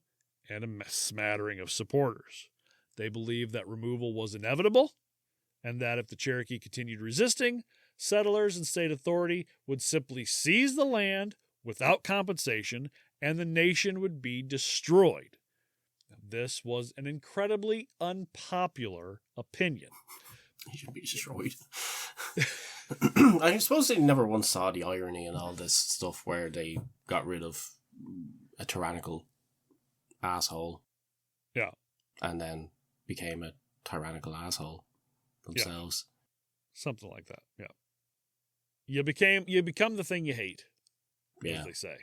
and a smattering of supporters. They believed that removal was inevitable, and that if the Cherokee continued resisting, settlers and state authority would simply seize the land without compensation, and the nation would be destroyed. This was an incredibly unpopular opinion. He should be destroyed. I suppose they never once saw the irony in all this stuff where they got rid of a tyrannical asshole. Yeah. And then became a tyrannical asshole themselves. Yeah. Something like that, yeah. You become the thing you hate, as they say.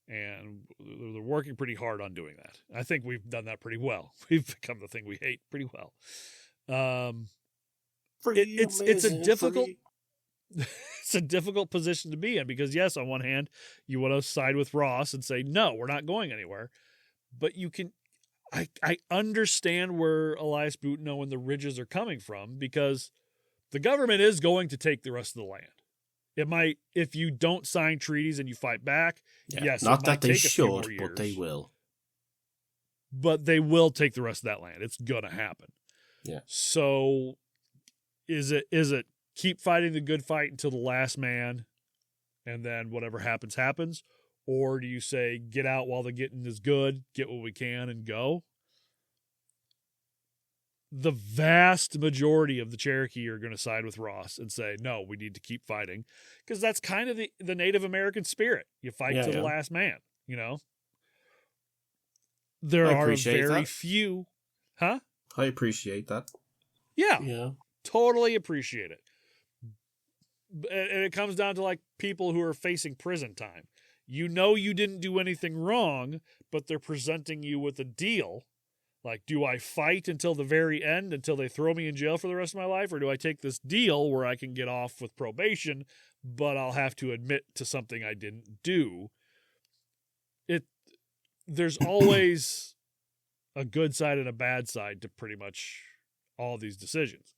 And they're working pretty hard on doing that. I think we've done that pretty well. We've become the thing we hate pretty well. It's a difficult it's a difficult position to be in because, yes, on one hand, you want to side with Ross and say, no, we're not going anywhere. But you can, I understand where Elias Boutneau and the Ridges are coming from because the government is going to take the rest of the land. It might, if you don't sign treaties and you fight back, yes, not that they should, but they will. But they will take the rest of that land. It's going to happen. Yeah. So is it keep fighting the good fight until the last man and then whatever happens, happens? Or do you say, get out while the getting is good, get what we can and go? The vast majority of the Cherokee are going to side with Ross and say, no, we need to keep fighting. Because that's kind of the Native American spirit. You fight to the last man, you know? There are very few. Huh? I appreciate that. Yeah. Yeah. Totally appreciate it. And it comes down to like people who are facing prison time. You know you didn't do anything wrong, but they're presenting you with a deal. Like, do I fight until the very end, until they throw me in jail for the rest of my life? Or do I take this deal where I can get off with probation, but I'll have to admit to something I didn't do? There's always a good side and a bad side to pretty much all these decisions.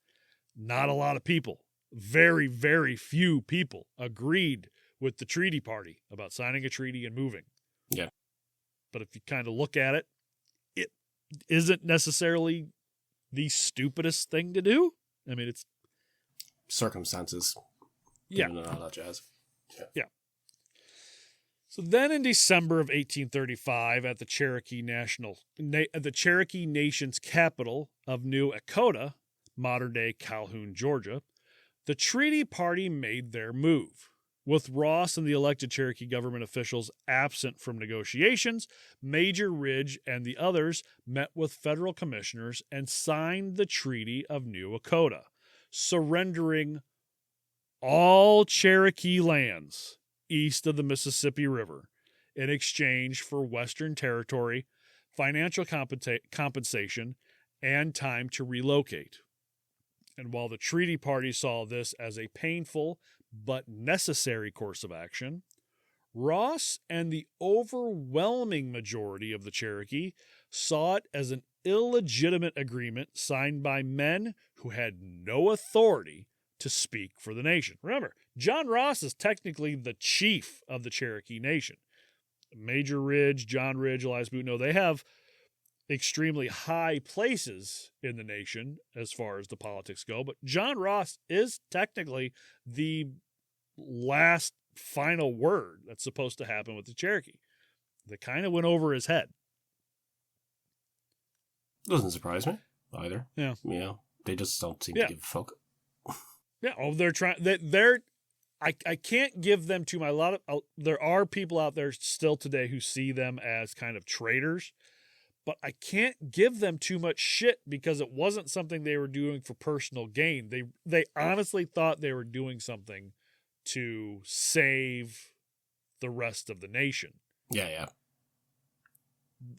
Not a lot of people, very, very few people agreed with the treaty party about signing a treaty and moving. Yeah. But if you kind of look at it, it isn't necessarily the stupidest thing to do. I mean, it's circumstances. Yeah. And all that jazz. Yeah. So then in December of 1835 at the Cherokee Nation's capital of New Echota, modern-day Calhoun, Georgia, the treaty party made their move. With Ross and the elected Cherokee government officials absent from negotiations, Major Ridge and the others met with federal commissioners and signed the Treaty of New Echota, surrendering all Cherokee lands east of the Mississippi River in exchange for Western Territory, financial compensation, and time to relocate. And while the treaty party saw this as a painful but necessary course of action, Ross and the overwhelming majority of the Cherokee saw it as an illegitimate agreement signed by men who had no authority to speak for the nation. Remember, John Ross is technically the chief of the Cherokee Nation. Major Ridge, John Ridge, Elias Boutneau, they have extremely high places in the nation as far as the politics go, but John Ross is technically the last final word that's supposed to happen with the Cherokee. That kind of went over his head. Doesn't surprise me either. Yeah. Yeah. They just don't seem to give a fuck. Yeah. Oh, I can't give them to my there are people out there still today who see them as kind of traitors, but I can't give them too much shit because it wasn't something they were doing for personal gain. They honestly thought they were doing something to save the rest of the nation. Yeah.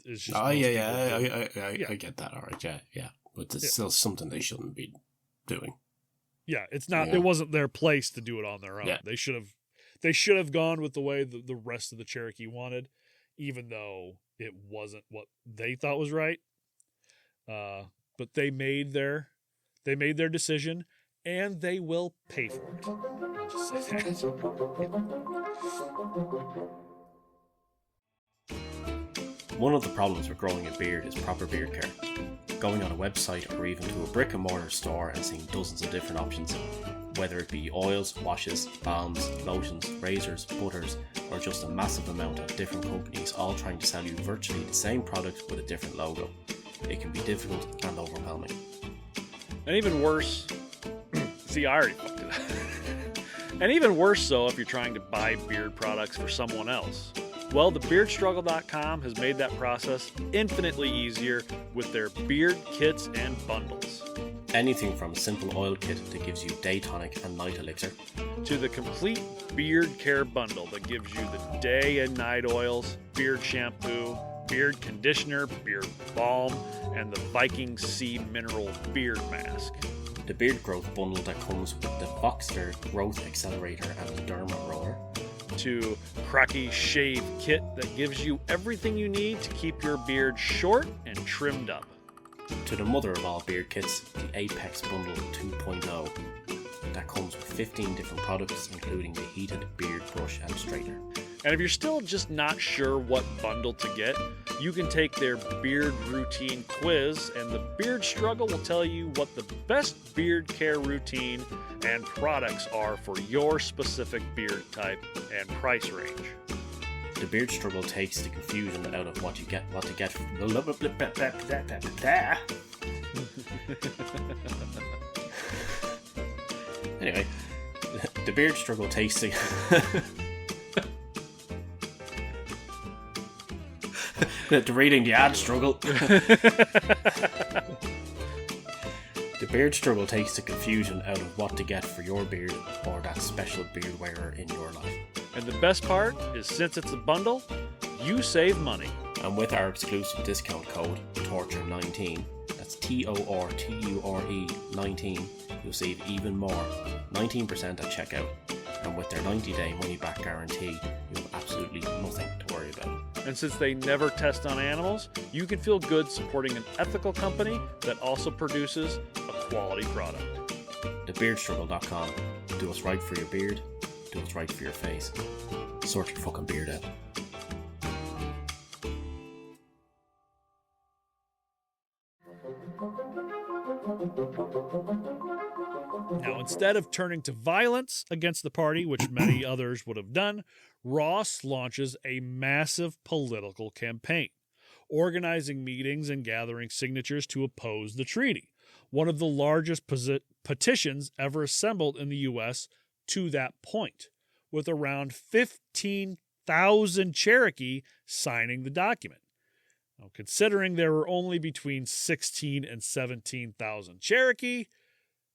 It's just I get that. All right, yeah. But it's still something they shouldn't be doing. Yeah, it's not. Yeah. It wasn't their place to do it on their own. Yeah. They should have gone with the way the rest of the Cherokee wanted, even though it wasn't what they thought was right. But they made their decision, and they will pay for it. I'll just say that. One of the problems with growing a beard is proper beard care. Going on a website or even to a brick and mortar store and seeing dozens of different options, whether it be oils, washes, balms, lotions, razors, butters, or just a massive amount of different companies all trying to sell you virtually the same product with a different logo. It can be difficult and overwhelming. And even worse, see, I already fucked it up. And even worse so if you're trying to buy beard products for someone else. Well, thebeardstruggle.com has made that process infinitely easier with their beard kits and bundles. Anything from a simple oil kit that gives you day tonic and night elixir, to the complete beard care bundle that gives you the day and night oils, beard shampoo, beard conditioner, beard balm, and the Viking Sea Mineral beard mask. The beard growth bundle that comes with the Voxter growth accelerator and the derma roller. To Cracky Shave Kit that gives you everything you need to keep your beard short and trimmed up. To the mother of all beard kits, the Apex Bundle 2.0 that comes with 15 different products including the heated beard brush and straightener. And if you're still just not sure what bundle to get, you can take their beard routine quiz, and the Beard Struggle will tell you what the best beard care routine and products are for your specific beard type and price range. The Beard Struggle takes the confusion out of what to get. Anyway, the Beard Struggle takes the the reading the ad struggle. The Beard Struggle takes the confusion out of what to get for your beard or that special beard wearer in your life. And the best part is, since it's a bundle, you save money. And with our exclusive discount code, TORTURE19, that's TORTURE 19, you'll save even more, 19% at checkout. And with their 90-day money-back guarantee, you have absolutely nothing to worry about. And since they never test on animals, you can feel good supporting an ethical company that also produces a quality product. TheBeardStruggle.com. Do what's right for your beard. Do what's right for your face. Sort your fucking beard out. Now, instead of turning to violence against the party, which many others would have done, Ross launches a massive political campaign, organizing meetings and gathering signatures to oppose the treaty, one of the largest petitions ever assembled in the U.S. to that point, with around 15,000 Cherokee signing the document. Now, considering there were only between 16 and 17,000 Cherokee,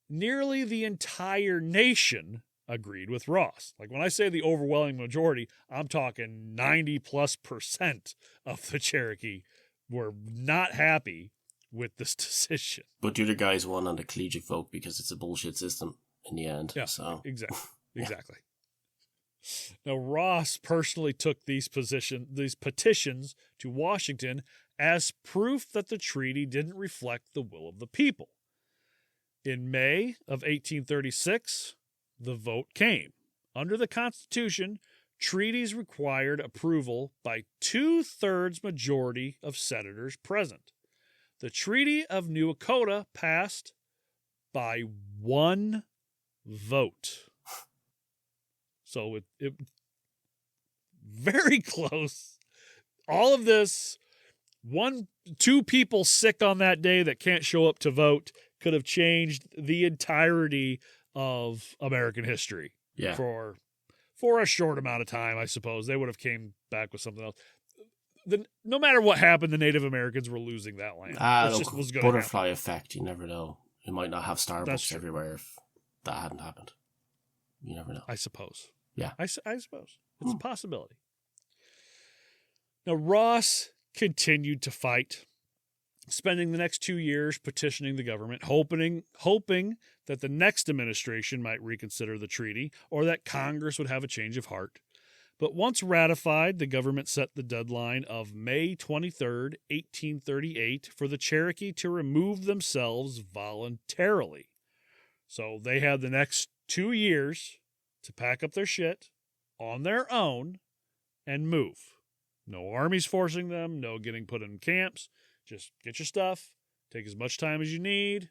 nearly the entire nation agreed with Ross. Like, when I say the overwhelming majority, I'm talking 90+% of the Cherokee were not happy with this decision. But the other guys won on the collegiate vote because it's a bullshit system in the end. Yeah, so. Exactly. Now, Ross personally took these petitions to Washington as proof that the treaty didn't reflect the will of the people. In May of 1836, the vote came. Under the Constitution, treaties required approval by 2/3 majority of senators present. The Treaty of New Dakota passed by 1 vote. So it very close. All of this, 2 people sick on that day that can't show up to vote could have changed the entirety of American history. Yeah. For a short amount of time, I suppose. They would have came back with something else. No matter what happened, the Native Americans were losing that land. Look, butterfly effect, you never know. You might not have Starbucks everywhere if that hadn't happened. You never know. I suppose. Yeah. I suppose. It's a possibility. Now, Ross continued to fight, spending the next 2 years petitioning the government, hoping that the next administration might reconsider the treaty or that Congress would have a change of heart. But once ratified, the government set the deadline of May 23rd, 1838, for the Cherokee to remove themselves voluntarily. So they had the next 2 years to pack up their shit on their own and move. No armies forcing them, no getting put in camps. Just get your stuff, take as much time as you need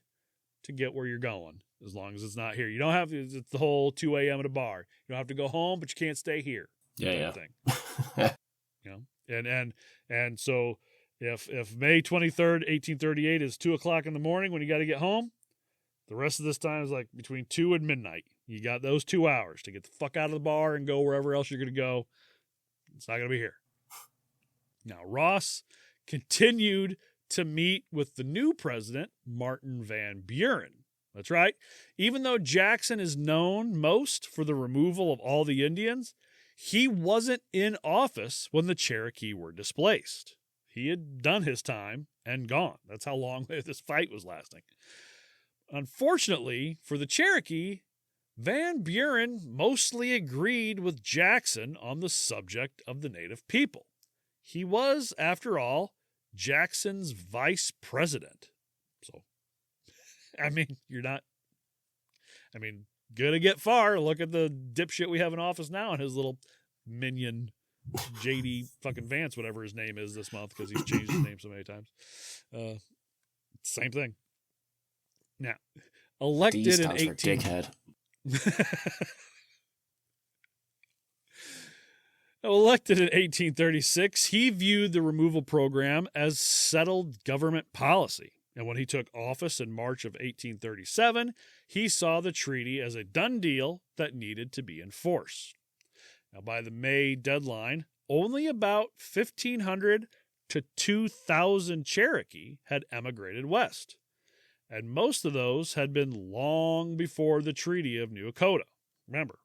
to get where you're going, as long as it's not here. You don't have to, it's the whole 2 a.m. at a bar. You don't have to go home, but you can't stay here. Yeah. Thing. And so if May 23rd, 1838 is 2 o'clock in the morning when you got to get home, the rest of this time is like between 2 and midnight. You got those 2 hours to get the fuck out of the bar and go wherever else you're going to go. It's not going to be here. Now, Ross continued to meet with the new president, Martin Van Buren. That's right. Even though Jackson is known most for the removal of all the Indians, he wasn't in office when the Cherokee were displaced. He had done his time and gone. That's how long this fight was lasting. Unfortunately for the Cherokee, Van Buren mostly agreed with Jackson on the subject of the native people. He was, after all, Jackson's vice president. So, gonna get far. Look at the dipshit we have in office now and his little minion, JD fucking Vance, whatever his name is this month, because he's changed his name so many times. Same thing. Now, elected in 18... Elected in 1836, he viewed the removal program as settled government policy. And when he took office in March of 1837, he saw the treaty as a done deal that needed to be enforced. Now, by the May deadline, only about 1,500 to 2,000 Cherokee had emigrated west. And most of those had been long before the Treaty of New Echota. Remember,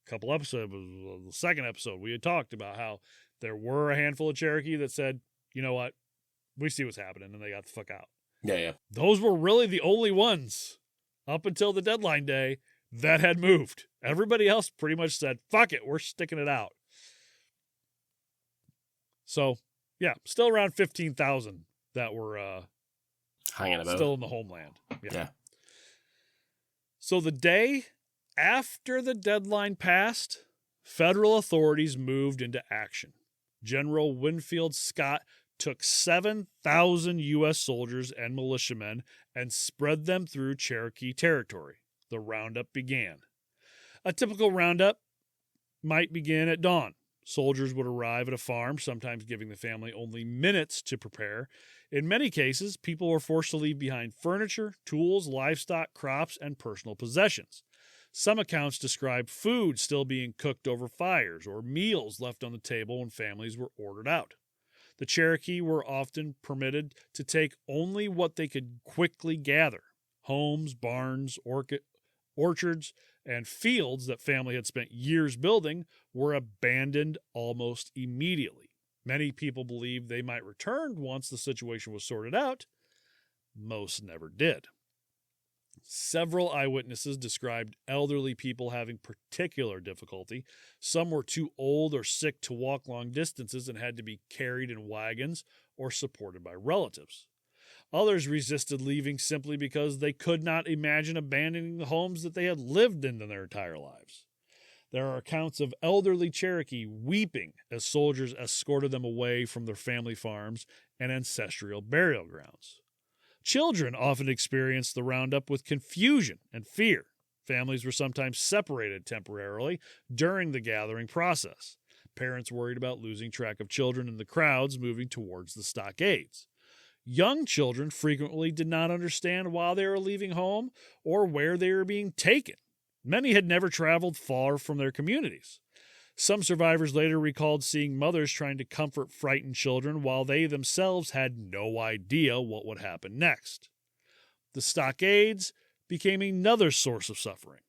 a couple episodes, the second episode, we had talked about how there were a handful of Cherokee that said, you know what, we see what's happening, and they got the fuck out. Yeah. Those were really the only ones up until the deadline day that had moved. Everybody else pretty much said, fuck it, we're sticking it out. So, yeah, still around 15,000 that were hanging about. Still in the homeland. Yeah. So the day after the deadline passed, federal authorities moved into action. General Winfield Scott took 7,000 U.S. soldiers and militiamen and spread them through Cherokee territory. The roundup began. A typical roundup might begin at dawn. Soldiers would arrive at a farm, sometimes giving the family only minutes to prepare. In many cases, people were forced to leave behind furniture, tools, livestock, crops, and personal possessions. Some accounts describe food still being cooked over fires or meals left on the table when families were ordered out. The Cherokee were often permitted to take only what they could quickly gather. Homes, barns, orchards, and fields that family had spent years building were abandoned almost immediately. Many people believed they might return once the situation was sorted out. Most never did. Several eyewitnesses described elderly people having particular difficulty. Some were too old or sick to walk long distances and had to be carried in wagons or supported by relatives. Others resisted leaving simply because they could not imagine abandoning the homes that they had lived in their entire lives. There are accounts of elderly Cherokee weeping as soldiers escorted them away from their family farms and ancestral burial grounds. Children often experienced the roundup with confusion and fear. Families were sometimes separated temporarily during the gathering process. Parents worried about losing track of children in the crowds moving towards the stockades. Young children frequently did not understand why they were leaving home or where they were being taken. Many had never traveled far from their communities. Some survivors later recalled seeing mothers trying to comfort frightened children while they themselves had no idea what would happen next. The stockades became another source of suffering.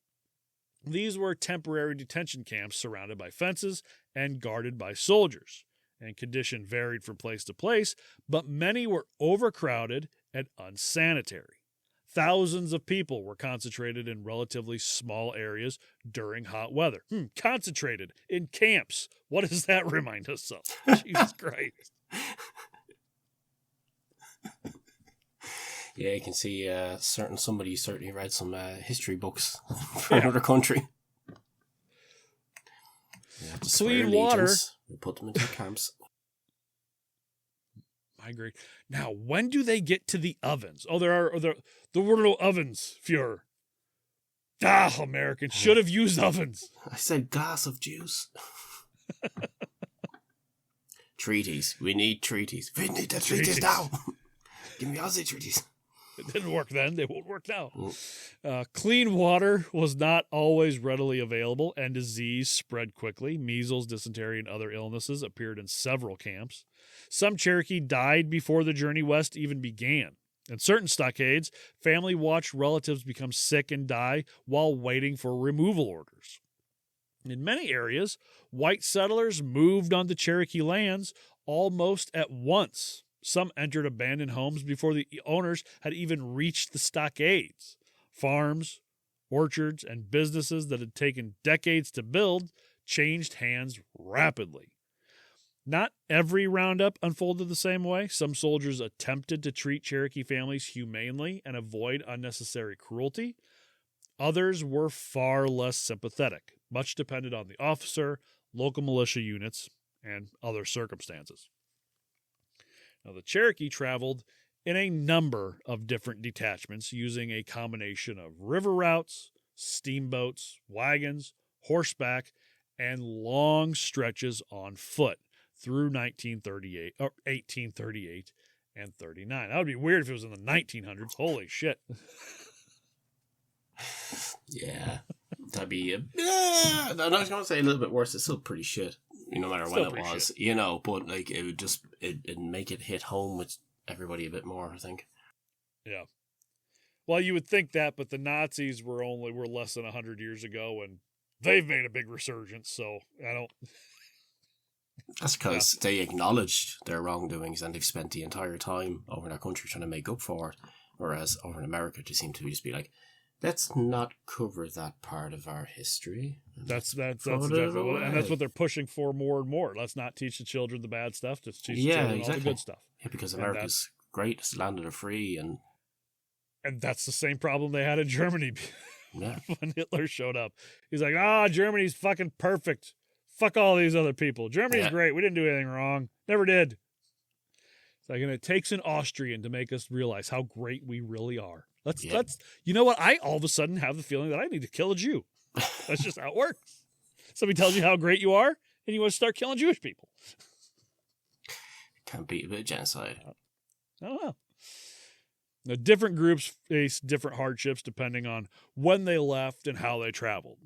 These were temporary detention camps surrounded by fences and guarded by soldiers, and condition varied from place to place, but many were overcrowded and unsanitary. Thousands of people were concentrated in relatively small areas during hot weather. Concentrated in camps. What does that remind us of? Jesus Christ. Yeah, you can see somebody certainly read some history books for another country. Clean water. We put them into camps. Migrate. Now, when do they get to the ovens? Oh, there were no ovens, Fuhrer. Americans should have used ovens. I said glass of juice. Treaties. We need treaties. We need the treaties now. Give me all the treaties. It didn't work then. They won't work now. Clean water was not always readily available, and disease spread quickly. Measles, dysentery, and other illnesses appeared in several camps. Some Cherokee died before the journey west even began. In certain stockades, family watched relatives become sick and die while waiting for removal orders. In many areas, white settlers moved onto Cherokee lands almost at once. Some entered abandoned homes before the owners had even reached the stockades. Farms, orchards, and businesses that had taken decades to build changed hands rapidly. Not every roundup unfolded the same way. Some soldiers attempted to treat Cherokee families humanely and avoid unnecessary cruelty. Others were far less sympathetic. Much depended on the officer, local militia units, and other circumstances. Now, the Cherokee traveled in a number of different detachments using a combination of river routes, steamboats, wagons, horseback, and long stretches on foot through 1838 and 39. That would be weird if it was in the 1900s. Holy shit. Yeah. That'd be I'm not going to say a little bit worse. It's still pretty shit, no matter when it was, shit. But like it would just it'd make it hit home with everybody a bit more, I think. Yeah. Well, you would think that, but the Nazis were less than 100 years ago, and they've made a big resurgence. So I don't. That's because they acknowledged their wrongdoings and they've spent the entire time over in our country trying to make up for it. Whereas over in America, they seem to just be like, let's not cover that part of our history. That's exactly what, and that's what they're pushing for more and more. Let's not teach the children the bad stuff. Just teach the children all the good stuff. Yeah, because America's great. It's the land of the free. And that's the same problem they had in Germany when Hitler showed up. He's like, Germany's fucking perfect. Fuck all these other people. Germany's great. We didn't do anything wrong. Never did. It's like, and it takes an Austrian to make us realize how great we really are. Let's, you know what? I all of a sudden have the feeling that I need to kill a Jew. That's just how it works. Somebody tells you how great you are, and you want to start killing Jewish people. Can't beat a bit of genocide. I don't know. Now, different groups face different hardships depending on when they left and how they traveled.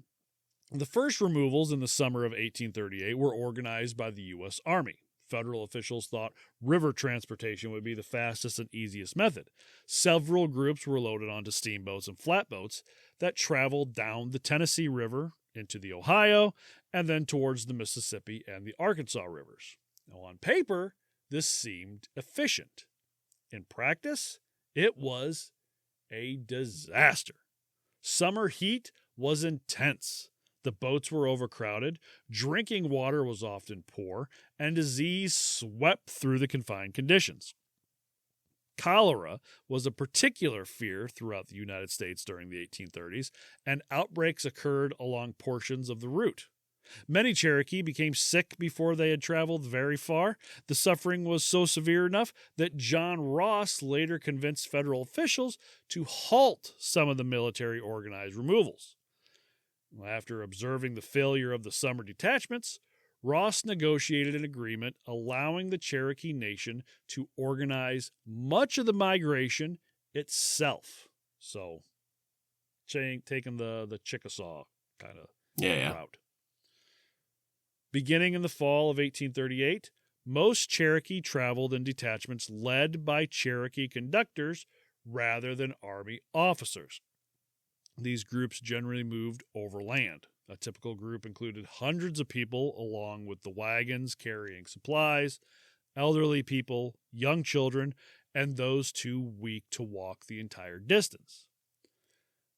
The first removals in the summer of 1838 were organized by the U.S. Army. Federal officials thought river transportation would be the fastest and easiest method. Several groups were loaded onto steamboats and flatboats that traveled down the Tennessee River into the Ohio and then towards the Mississippi and the Arkansas rivers. Now, on paper, this seemed efficient. In practice, it was a disaster. Summer heat was intense. The boats were overcrowded, drinking water was often poor, and disease swept through the confined conditions. Cholera was a particular fear throughout the United States during the 1830s, and outbreaks occurred along portions of the route. Many Cherokee became sick before they had traveled very far. The suffering was so severe enough that John Ross later convinced federal officials to halt some of the military organized removals. After observing the failure of the summer detachments, Ross negotiated an agreement allowing the Cherokee Nation to organize much of the migration itself. So, taking the Chickasaw kind of Yeah. route. Beginning in the fall of 1838, most Cherokee traveled in detachments led by Cherokee conductors rather than army officers. These groups generally moved overland. A typical group included hundreds of people along with the wagons carrying supplies, elderly people, young children, and those too weak to walk the entire distance.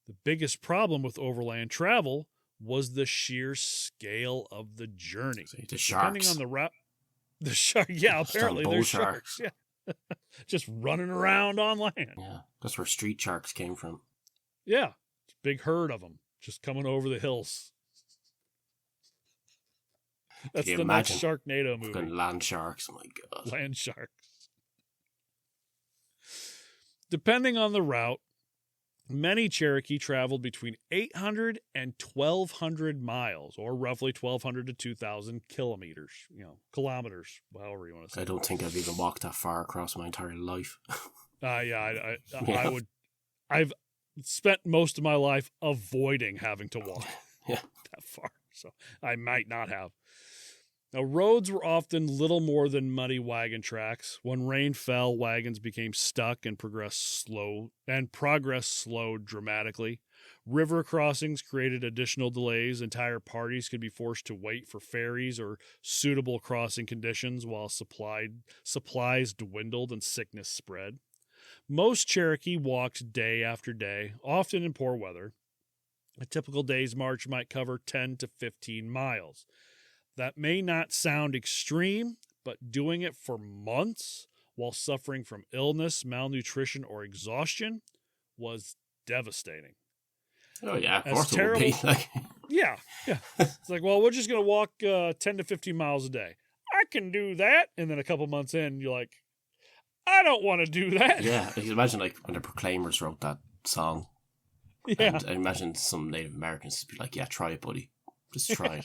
The biggest problem with overland travel was the sheer scale of the journey. The sharks. Depending on the route. The shark, yeah, apparently there's sharks. Yeah. Just running around on land. Yeah, that's where street sharks came from. Yeah, big herd of them just coming over the hills. That's the next Sharknado movie. Land sharks, oh my God. Land sharks. Depending on the route, many Cherokee traveled between 800 and 1,200 miles, or roughly 1,200 to 2,000 kilometers. Kilometers, however you want to say. I don't think I've even walked that far across my entire life. I would. I've spent most of my life avoiding having to walk that far, so I might not have. Now, roads were often little more than muddy wagon tracks. When rain fell, wagons became stuck and progress slowed dramatically. River crossings created additional delays. Entire parties could be forced to wait for ferries or suitable crossing conditions while supplies dwindled and sickness spread. Most Cherokee walked day after day, often in poor weather. A typical day's march might cover 10 to 15 miles. That may not sound extreme, but doing it for months while suffering from illness, malnutrition, or exhaustion was devastating. Oh, yeah, of course it would be. Yeah. It's like, well, we're just going to walk 10 to 15 miles a day. I can do that. And then a couple months in, you're like, I don't want to do that. Yeah, you can imagine when the Proclaimers wrote that song. Yeah. And I imagine some Native Americans would be like, yeah, try it, buddy. Just try it.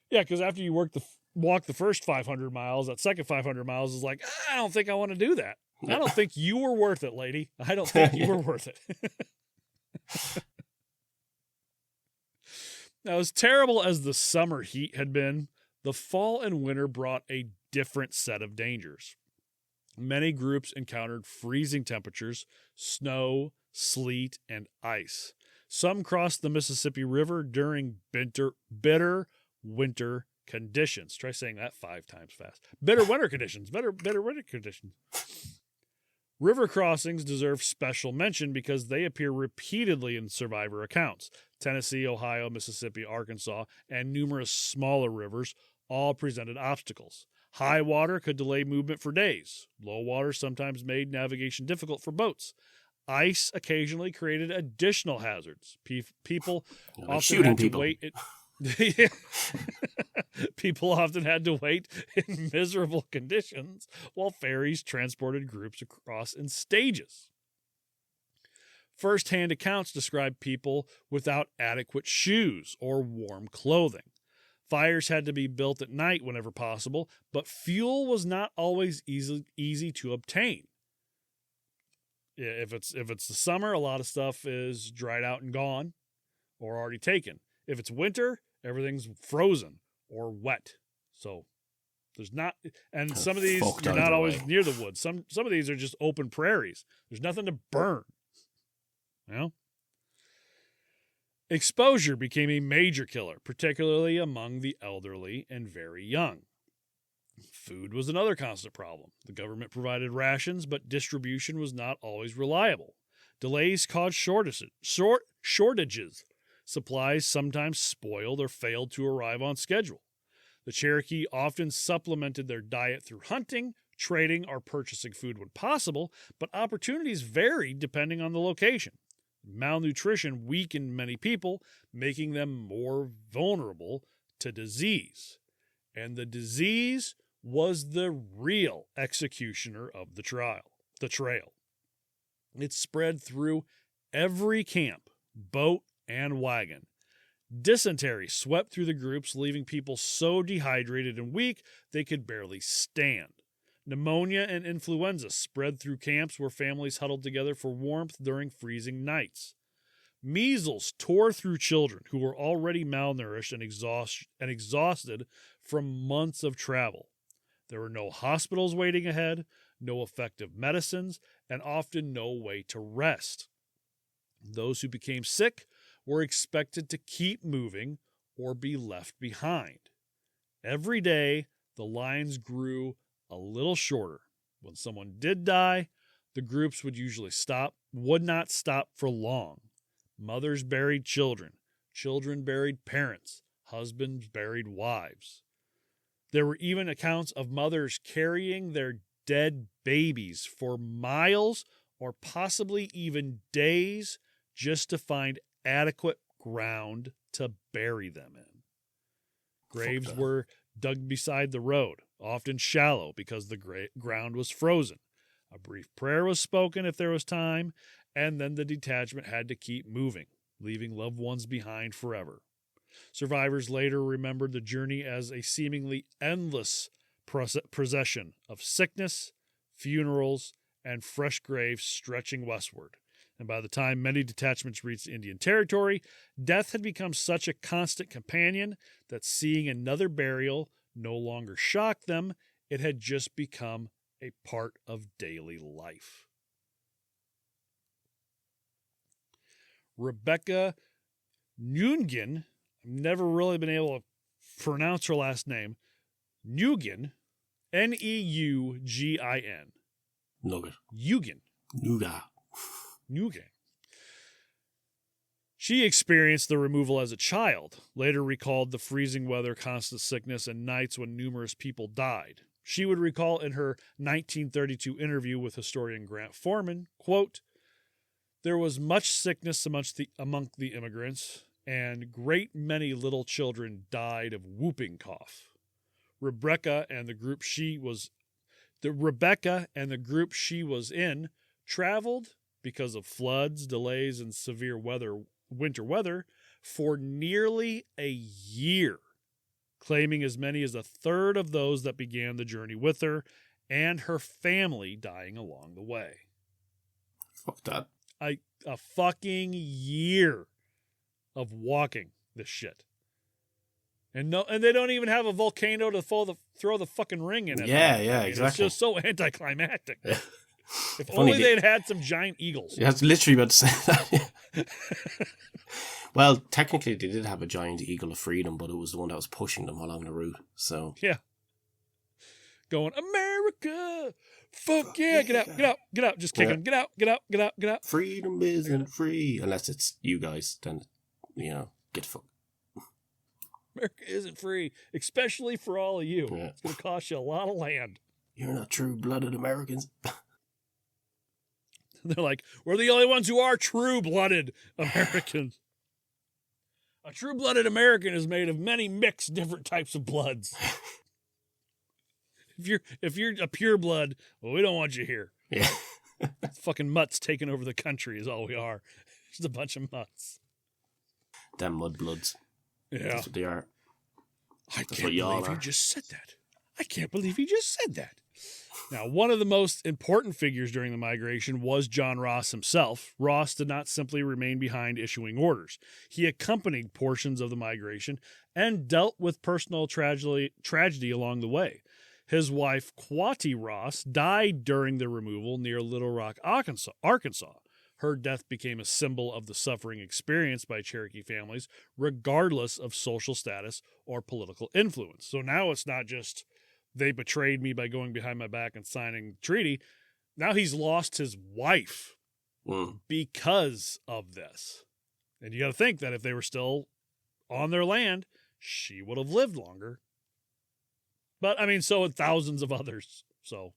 Yeah, because after you walk the first 500 miles, that second 500 miles is like, I don't think I want to do that. I don't think you were worth it, lady. I don't think you were worth it. Now, as terrible as the summer heat had been, the fall and winter brought a different set of dangers. Many groups encountered freezing temperatures, snow, sleet, and ice. Some crossed the Mississippi River during bitter winter conditions. Try saying that 5 times fast. Bitter winter conditions. Bitter winter conditions. River crossings deserve special mention because they appear repeatedly in survivor accounts. Tennessee, Ohio, Mississippi, Arkansas, and numerous smaller rivers all presented obstacles. High water could delay movement for days. Low water sometimes made navigation difficult for boats. Ice occasionally created additional hazards. People often had to wait. People often had to wait in miserable conditions while ferries transported groups across in stages. First-hand accounts describe people without adequate shoes or warm clothing. Fires had to be built at night whenever possible, but fuel was not always easy to obtain. If it's the summer, a lot of stuff is dried out and gone or already taken. If it's winter, everything's frozen or wet. So there's not, and some of these you're not always near the woods. Some of these are just open prairies. There's nothing to burn. Exposure became a major killer, particularly among the elderly and very young. Food was another constant problem. The government provided rations, but distribution was not always reliable. Delays caused shortages. Supplies sometimes spoiled or failed to arrive on schedule. The Cherokee often supplemented their diet through hunting, trading, or purchasing food when possible, but opportunities varied depending on the location. Malnutrition weakened many people, making them more vulnerable to disease. And the disease was the real executioner of the trail. It spread through every camp, boat, and wagon. Dysentery swept through the groups, leaving people so dehydrated and weak they could barely stand. Pneumonia and influenza spread through camps where families huddled together for warmth during freezing nights. Measles tore through children who were already malnourished and exhausted from months of travel. There were no hospitals waiting ahead, no effective medicines, and often no way to rest. Those who became sick were expected to keep moving or be left behind. Every day, the lines grew a little shorter. When someone did die, the groups would not stop for long. Mothers buried children, children buried parents, husbands buried wives. There were even accounts of mothers carrying their dead babies for miles or possibly even days just to find adequate ground to bury them in. Graves were dug beside the road, often shallow because the ground was frozen. A brief prayer was spoken if there was time, and then the detachment had to keep moving, leaving loved ones behind forever. Survivors later remembered the journey as a seemingly endless procession of sickness, funerals, and fresh graves stretching westward. And by the time many detachments reached Indian Territory, death had become such a constant companion that seeing another burial no longer shocked them. It had just become a part of daily life. Rebecca Neugin, I've never really been able to pronounce her last name, Neugin, Neugin. Nugget. Eugen. Nougat. She experienced the removal as a child, later recalled the freezing weather, constant sickness, and nights when numerous people died. She would recall in her 1932 interview with historian Grant Foreman, quote, "There was much sickness among the immigrants, and great many little children died of whooping cough. Rebecca and the group she was in traveled because of floods, delays, and severe winter weather for nearly a year, claiming as many as a third of those that began the journey with her and her family dying along the way." Fuck that. A fucking year of walking this shit. And they don't even have a volcano to throw the fucking ring in it. Yeah, exactly. It's just so anticlimactic. If Funny, only they'd had some giant eagles. Yeah, I was literally about to say that. Well, technically they did have a giant eagle of freedom, but it was the one that was pushing them along the route. So yeah, going America, fuck yeah, get out, just kick them, get out. Freedom isn't free unless it's you guys. Then get fucked. America isn't free, especially for all of you. Yeah. It's going to cost you a lot of land. You're not true-blooded Americans. They're like, we're the only ones who are true-blooded Americans. A true-blooded American is made of many mixed different types of bloods. If you're a pure blood, well, we don't want you here. Yeah. Fucking mutts taking over the country is all we are. Just a bunch of mutts. Damn mudbloods. Yeah. That's what they are. I can't believe you just said that. I can't believe he just said that. Now, one of the most important figures during the migration was John Ross himself. Ross did not simply remain behind issuing orders. He accompanied portions of the migration and dealt with personal tragedy along the way. His wife, Quatty Ross, died during the removal near Little Rock, Arkansas. Her death became a symbol of the suffering experienced by Cherokee families, regardless of social status or political influence. So now it's not just they betrayed me by going behind my back and signing the treaty. Now he's lost his wife because of this. And you got to think that if they were still on their land, she would have lived longer. But, I mean, so had thousands of others. So.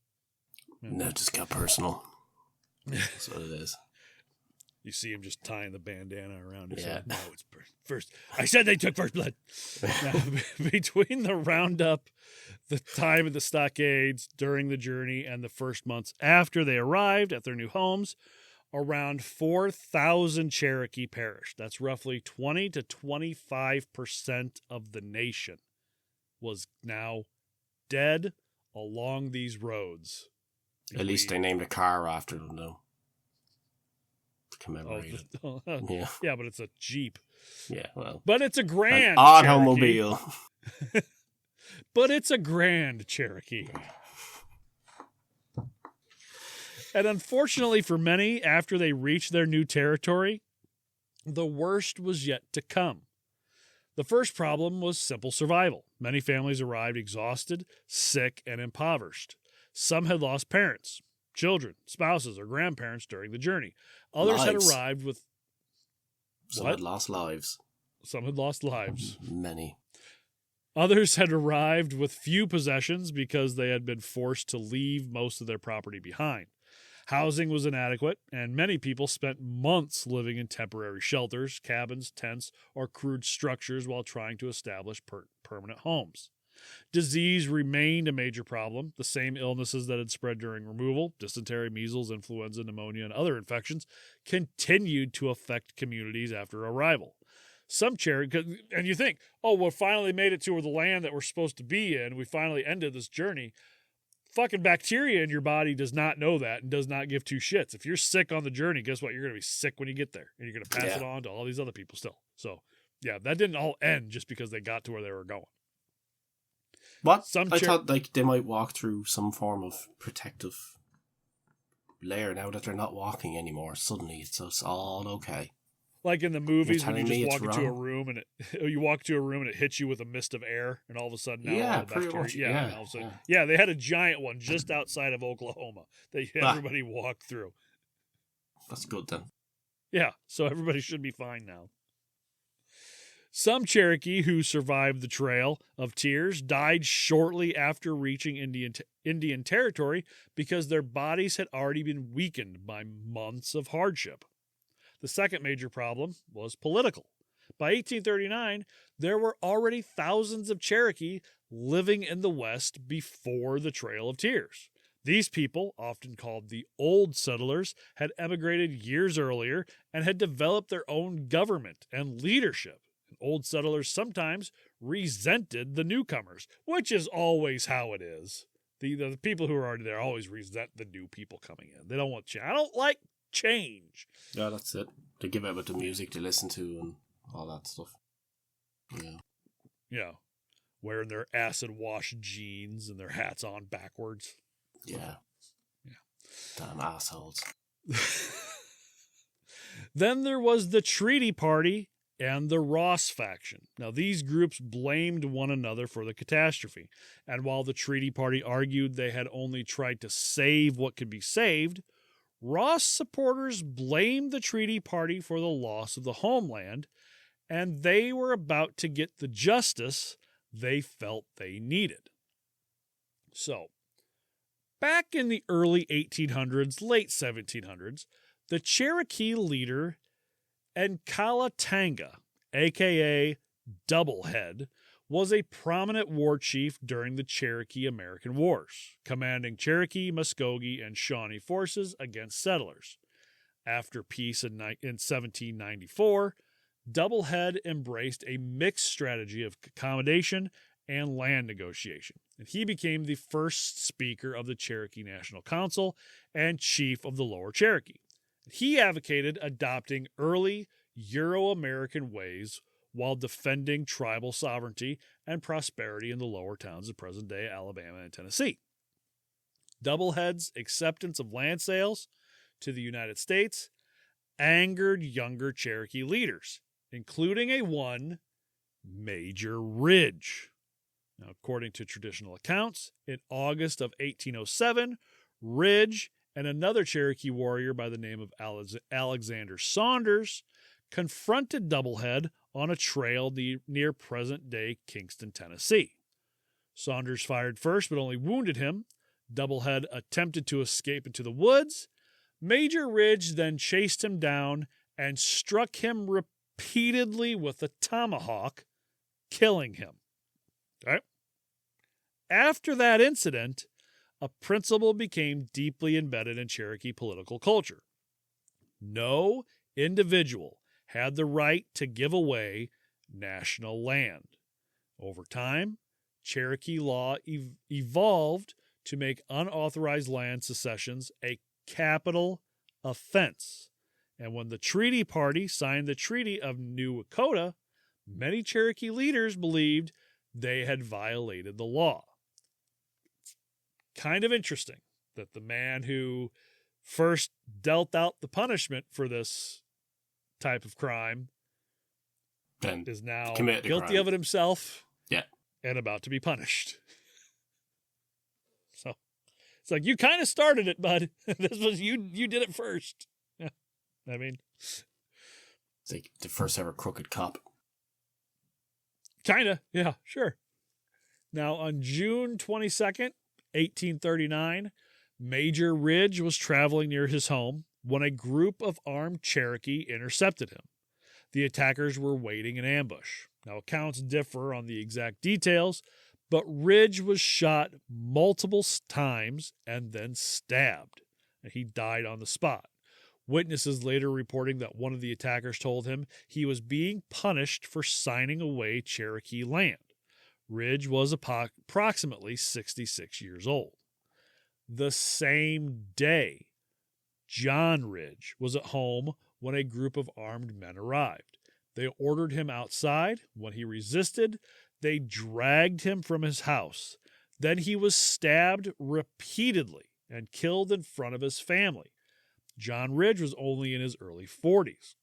No, it just got personal. That's what it is. You see him just tying the bandana around his head. Yeah. No, it's first. I said they took first blood. Now, between the roundup, the time of the stockades, during the journey, and the first months after they arrived at their new homes, around 4,000 Cherokee perished. That's roughly 20 to 25% of the nation was now dead, along these roads. At least they named a car after them, though. To commemorate it. Yeah. Yeah, but it's a Jeep. Yeah, well. But it's a grand automobile. But it's a grand Cherokee. And unfortunately for many, after they reached their new territory, the worst was yet to come. The first problem was simple survival. Many families arrived exhausted, sick, and impoverished. Some had lost parents, children, spouses, or grandparents during the journey. Others had arrived with... Some had lost lives. Some had lost lives. Many. Others had arrived with few possessions because they had been forced to leave most of their property behind. Housing was inadequate, and many people spent months living in temporary shelters, cabins, tents, or crude structures while trying to establish permanent homes. Disease remained a major problem. The same illnesses that had spread during removal, dysentery, measles, influenza, pneumonia, and other infections, continued to affect communities after arrival. Some Cherokee, and you think, oh, we finally made it to the land that we're supposed to be in. We finally ended this journey. Fucking bacteria in your body does not know that and does not give two shits. If you're sick on the journey, guess what? You're going to be sick when you get there, and you're going to pass it on to all these other people still. So, yeah, that didn't all end just because they got to where they were going. What? I thought they might walk through some form of protective layer now that they're not walking anymore. Suddenly, it's all okay. Like in the movies, when you just walk into a room and it hits you with a mist of air, and all of a sudden, now all the bacteria, they had a giant one just outside of Oklahoma that everybody walked through. That's good then. Yeah, so everybody should be fine now. Some Cherokee who survived the Trail of Tears died shortly after reaching Indian territory because their bodies had already been weakened by months of hardship. The second major problem was political. By 1839, there were already thousands of Cherokee living in the West before the Trail of Tears. These people, often called the Old Settlers, had emigrated years earlier and had developed their own government and leadership. Old settlers sometimes resented the newcomers, which is always how it is. The people who are already there always resent the new people coming in. They don't want change. I don't like change. Yeah, that's it. They give out the music to listen to and all that stuff. Yeah. Yeah. Wearing their acid-washed jeans and their hats on backwards. Yeah. Damn assholes. Then there was the Treaty Party and the Ross faction. Now, these groups blamed one another for the catastrophe, and while the Treaty Party argued they had only tried to save what could be saved, Ross supporters blamed the Treaty Party for the loss of the homeland, and they were about to get the justice they felt they needed. So, back in the early 1800s, late 1700s, the Cherokee leader Enkalatanga, a.k.a. Doublehead, was a prominent war chief during the Cherokee-American Wars, commanding Cherokee, Muskogee, and Shawnee forces against settlers. After peace in 1794, Doublehead embraced a mixed strategy of accommodation and land negotiation, and he became the first speaker of the Cherokee National Council and chief of the Lower Cherokee. He advocated adopting early Euro-American ways while defending tribal sovereignty and prosperity in the lower towns of present-day Alabama and Tennessee. Doublehead's acceptance of land sales to the United States angered younger Cherokee leaders, including one Major Ridge. Now, according to traditional accounts, in August of 1807, Ridge and another Cherokee warrior by the name of Alexander Saunders confronted Doublehead on a trail near present-day Kingston, Tennessee. Saunders fired first, but only wounded him. Doublehead attempted to escape into the woods. Major Ridge then chased him down and struck him repeatedly with a tomahawk, killing him. Okay. After that incident, a principle became deeply embedded in Cherokee political culture. No individual had the right to give away national land. Over time, Cherokee law evolved to make unauthorized land secessions a capital offense. And when the treaty party signed the Treaty of New Dakota, many Cherokee leaders believed they had violated the law. It's kind of interesting that the man who first dealt out the punishment for this type of crime then is now guilty crime. Of it himself. Yeah. And about to be punished. So it's like, you kind of started it, bud. This was you did it first. Yeah. I mean, it's like the first ever crooked cop. Kind of. Yeah, sure. Now, on June 22nd, 1839, Major Ridge was traveling near his home when a group of armed Cherokee intercepted him. The attackers were waiting in ambush. Now, accounts differ on the exact details, but Ridge was shot multiple times and then stabbed, and he died on the spot. Witnesses later reporting that one of the attackers told him he was being punished for signing away Cherokee land. Ridge was approximately 66 years old. The same day, John Ridge was at home when a group of armed men arrived. They ordered him outside. When he resisted, they dragged him from his house. Then he was stabbed repeatedly and killed in front of his family. John Ridge was only in his early 40s.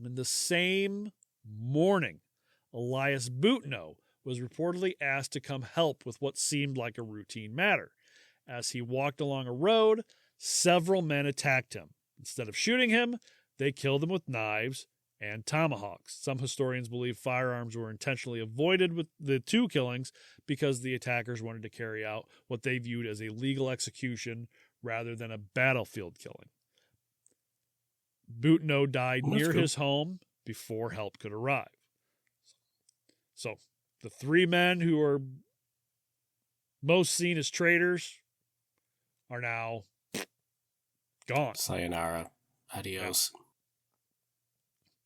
In the same morning, Elias Boutneau was reportedly asked to come help with what seemed like a routine matter. As he walked along a road, several men attacked him. Instead of shooting him, they killed him with knives and tomahawks. Some historians believe firearms were intentionally avoided with the two killings because the attackers wanted to carry out what they viewed as a legal execution rather than a battlefield killing. Boutneau died near his home before help could arrive. So, the three men who are most seen as traitors are now gone. Sayonara. Adios.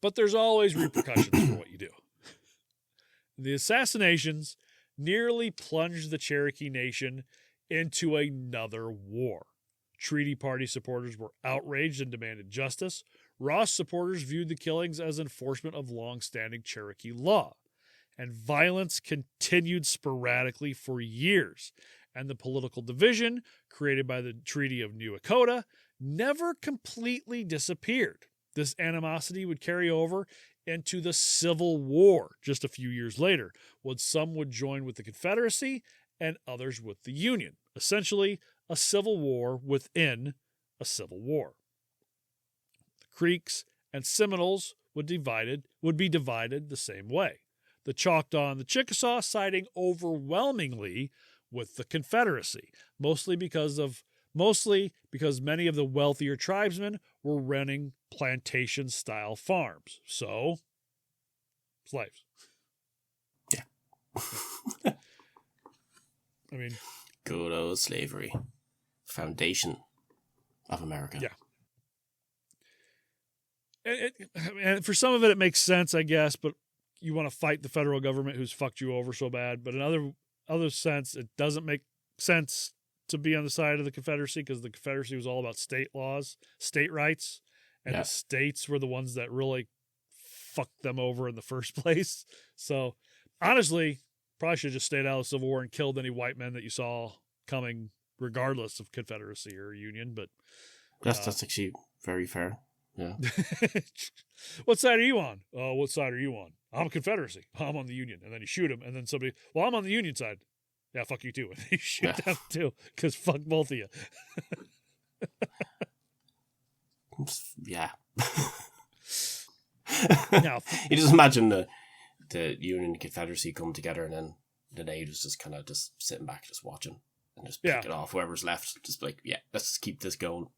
But there's always repercussions for what you do. The assassinations nearly plunged the Cherokee Nation into another war. Treaty Party supporters were outraged and demanded justice. Ross supporters viewed the killings as enforcement of long-standing Cherokee law. And violence continued sporadically for years. And the political division created by the Treaty of New Dakota never completely disappeared. This animosity would carry over into the Civil War just a few years later, when some would join with the Confederacy and others with the Union. Essentially, a civil war within a civil war. The Creeks and Seminoles would be divided the same way. The Choctaw and the Chickasaw siding overwhelmingly with the Confederacy, mostly because many of the wealthier tribesmen were running plantation-style farms. So, slaves. Yeah. I mean, good old slavery. Foundation of America. Yeah. And for some of it makes sense, I guess, but you want to fight the federal government who's fucked you over so bad. But in other sense, it doesn't make sense to be on the side of the Confederacy because the Confederacy was all about state laws, state rights, and the states were the ones that really fucked them over in the first place. So, honestly, probably should have just stayed out of the Civil War and killed any white men that you saw coming, regardless of Confederacy or Union. But that's actually very fair. Yeah. What side are you on? What side are you on? I'm Confederacy. I'm on the Union. And then you shoot him, and then somebody, well, I'm on the Union side. Yeah, fuck you too. And you shoot them too, because fuck both of you. Yeah. Now, you just imagine the Union and Confederacy come together, and then the natives just kind of just sitting back, just watching, and just pick it off whoever's left. Just like, let's just keep this going.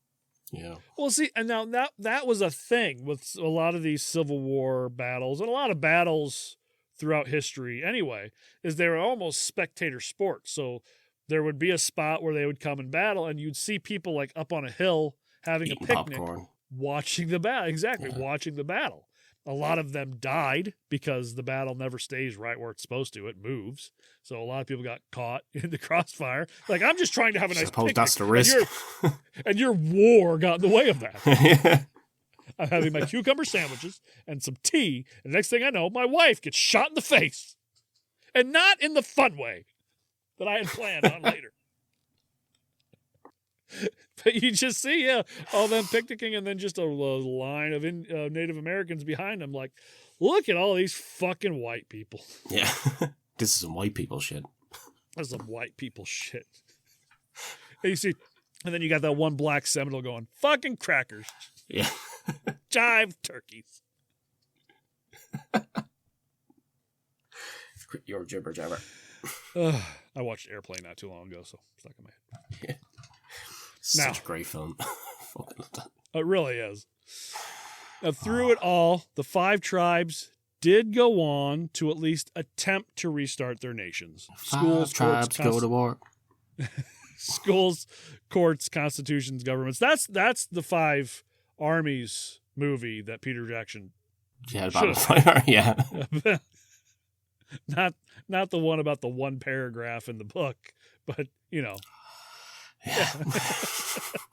Yeah. Well, see, and now that was a thing with a lot of these Civil War battles, and a lot of battles throughout history anyway, is they were almost spectator sports. So there would be a spot where they would come and battle, and you'd see people like up on a hill having eating a picnic, popcorn, watching the battle. Exactly, watching the battle. A lot of them died because the battle never stays right where it's supposed to. It moves. So a lot of people got caught in the crossfire. Like, I'm just trying to have a nice Suppose picnic. that's the risk. And your war got in the way of that. Yeah. I'm having my cucumber sandwiches and some tea. And the next thing I know, my wife gets shot in the face. And not in the fun way that I had planned on later. But you just see, all them picnicking and then just a line of Native Americans behind them. Like, look at all these fucking white people. Yeah. This is some white people shit. That's some white people shit. And you see, and then you got that one black Seminole going, fucking crackers. Yeah. Jive turkeys. Your jibber jabber. I watched Airplane not too long ago, so it's stuck in my head. Yeah. Such a great film. It really is. Now, through it all, the 5 tribes did go on to at least attempt to restart their nations. Schools, tribes go to war. Schools, courts, constitutions, governments. That's the 5 armies movie that Peter Jackson. Yeah, about fire. Yeah. Not the one about the one paragraph in the book, but you know. Yeah.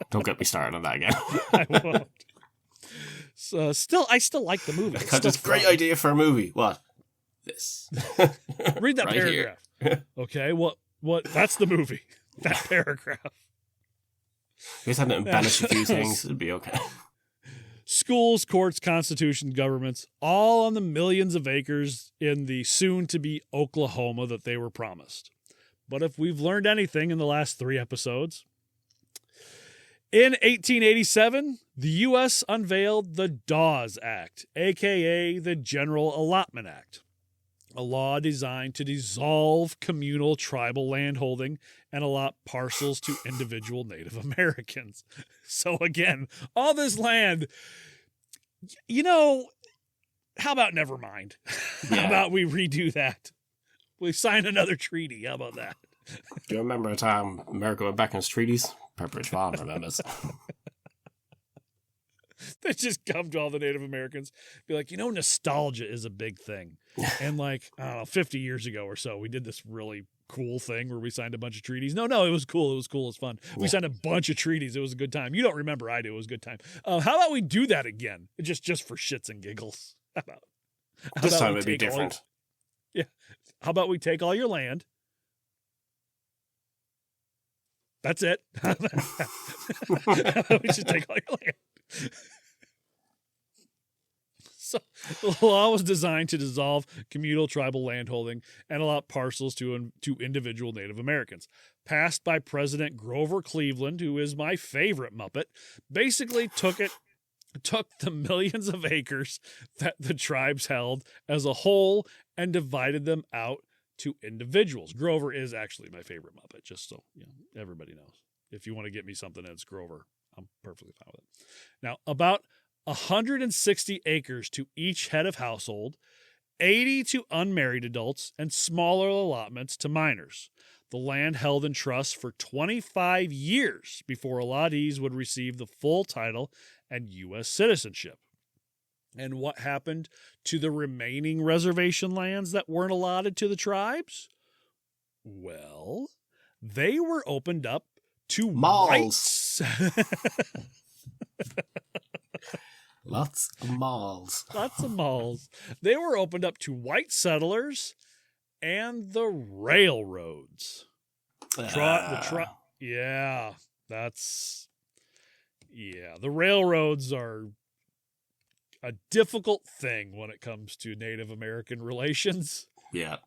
Don't get me started on that again. I won't. So I still like the movie. Because it's a great idea for a movie. What? This. Read that right paragraph. Okay, what? That's the movie. That paragraph. We just had to embellish a few things. It'd be okay. Schools, courts, constitution, governments, all on the millions of acres in the soon-to-be Oklahoma that they were promised. But if we've learned anything in the last 3 episodes, in 1887, the U.S. unveiled the Dawes Act, a.k.a. the General Allotment Act, a law designed to dissolve communal tribal landholding and allot parcels to individual Native Americans. So again, all this land, how about never mind? Yeah. How about we redo that? We sign another treaty. How about that? Do you remember a time America went back in its treaties? Pepperidge Farm remembers. They just come to all the Native Americans, be like, nostalgia is a big thing. And like, I don't know, 50 years ago or so, we did this really cool thing where we signed a bunch of treaties. No, it was cool. It was cool. It was fun. We signed a bunch of treaties. It was a good time. You don't remember. I do. It was a good time. How about we do that again? Just for shits and giggles. How This about time we it'd be take different. Yeah. How about we take all your land? That's it. We should take all your land. So the law was designed to dissolve communal tribal landholding and allot parcels to individual Native Americans. Passed by President Grover Cleveland, who is my favorite Muppet, basically took the millions of acres that the tribes held as a whole and divided them out to individuals. Grover is actually my favorite Muppet, just so everybody knows. If you want to get me something that's Grover, I'm perfectly fine with it. Now, about 160 acres to each head of household, 80 to unmarried adults, and smaller allotments to minors. The land held in trust for 25 years before allottees would receive the full title and U.S. citizenship. And what happened to the remaining reservation lands that weren't allotted to the tribes? Well, they were opened up to malls. Whites. Lots of malls. Lots of malls. They were opened up to white settlers and the railroads. The railroads are a difficult thing when it comes to Native American relations. Yeah.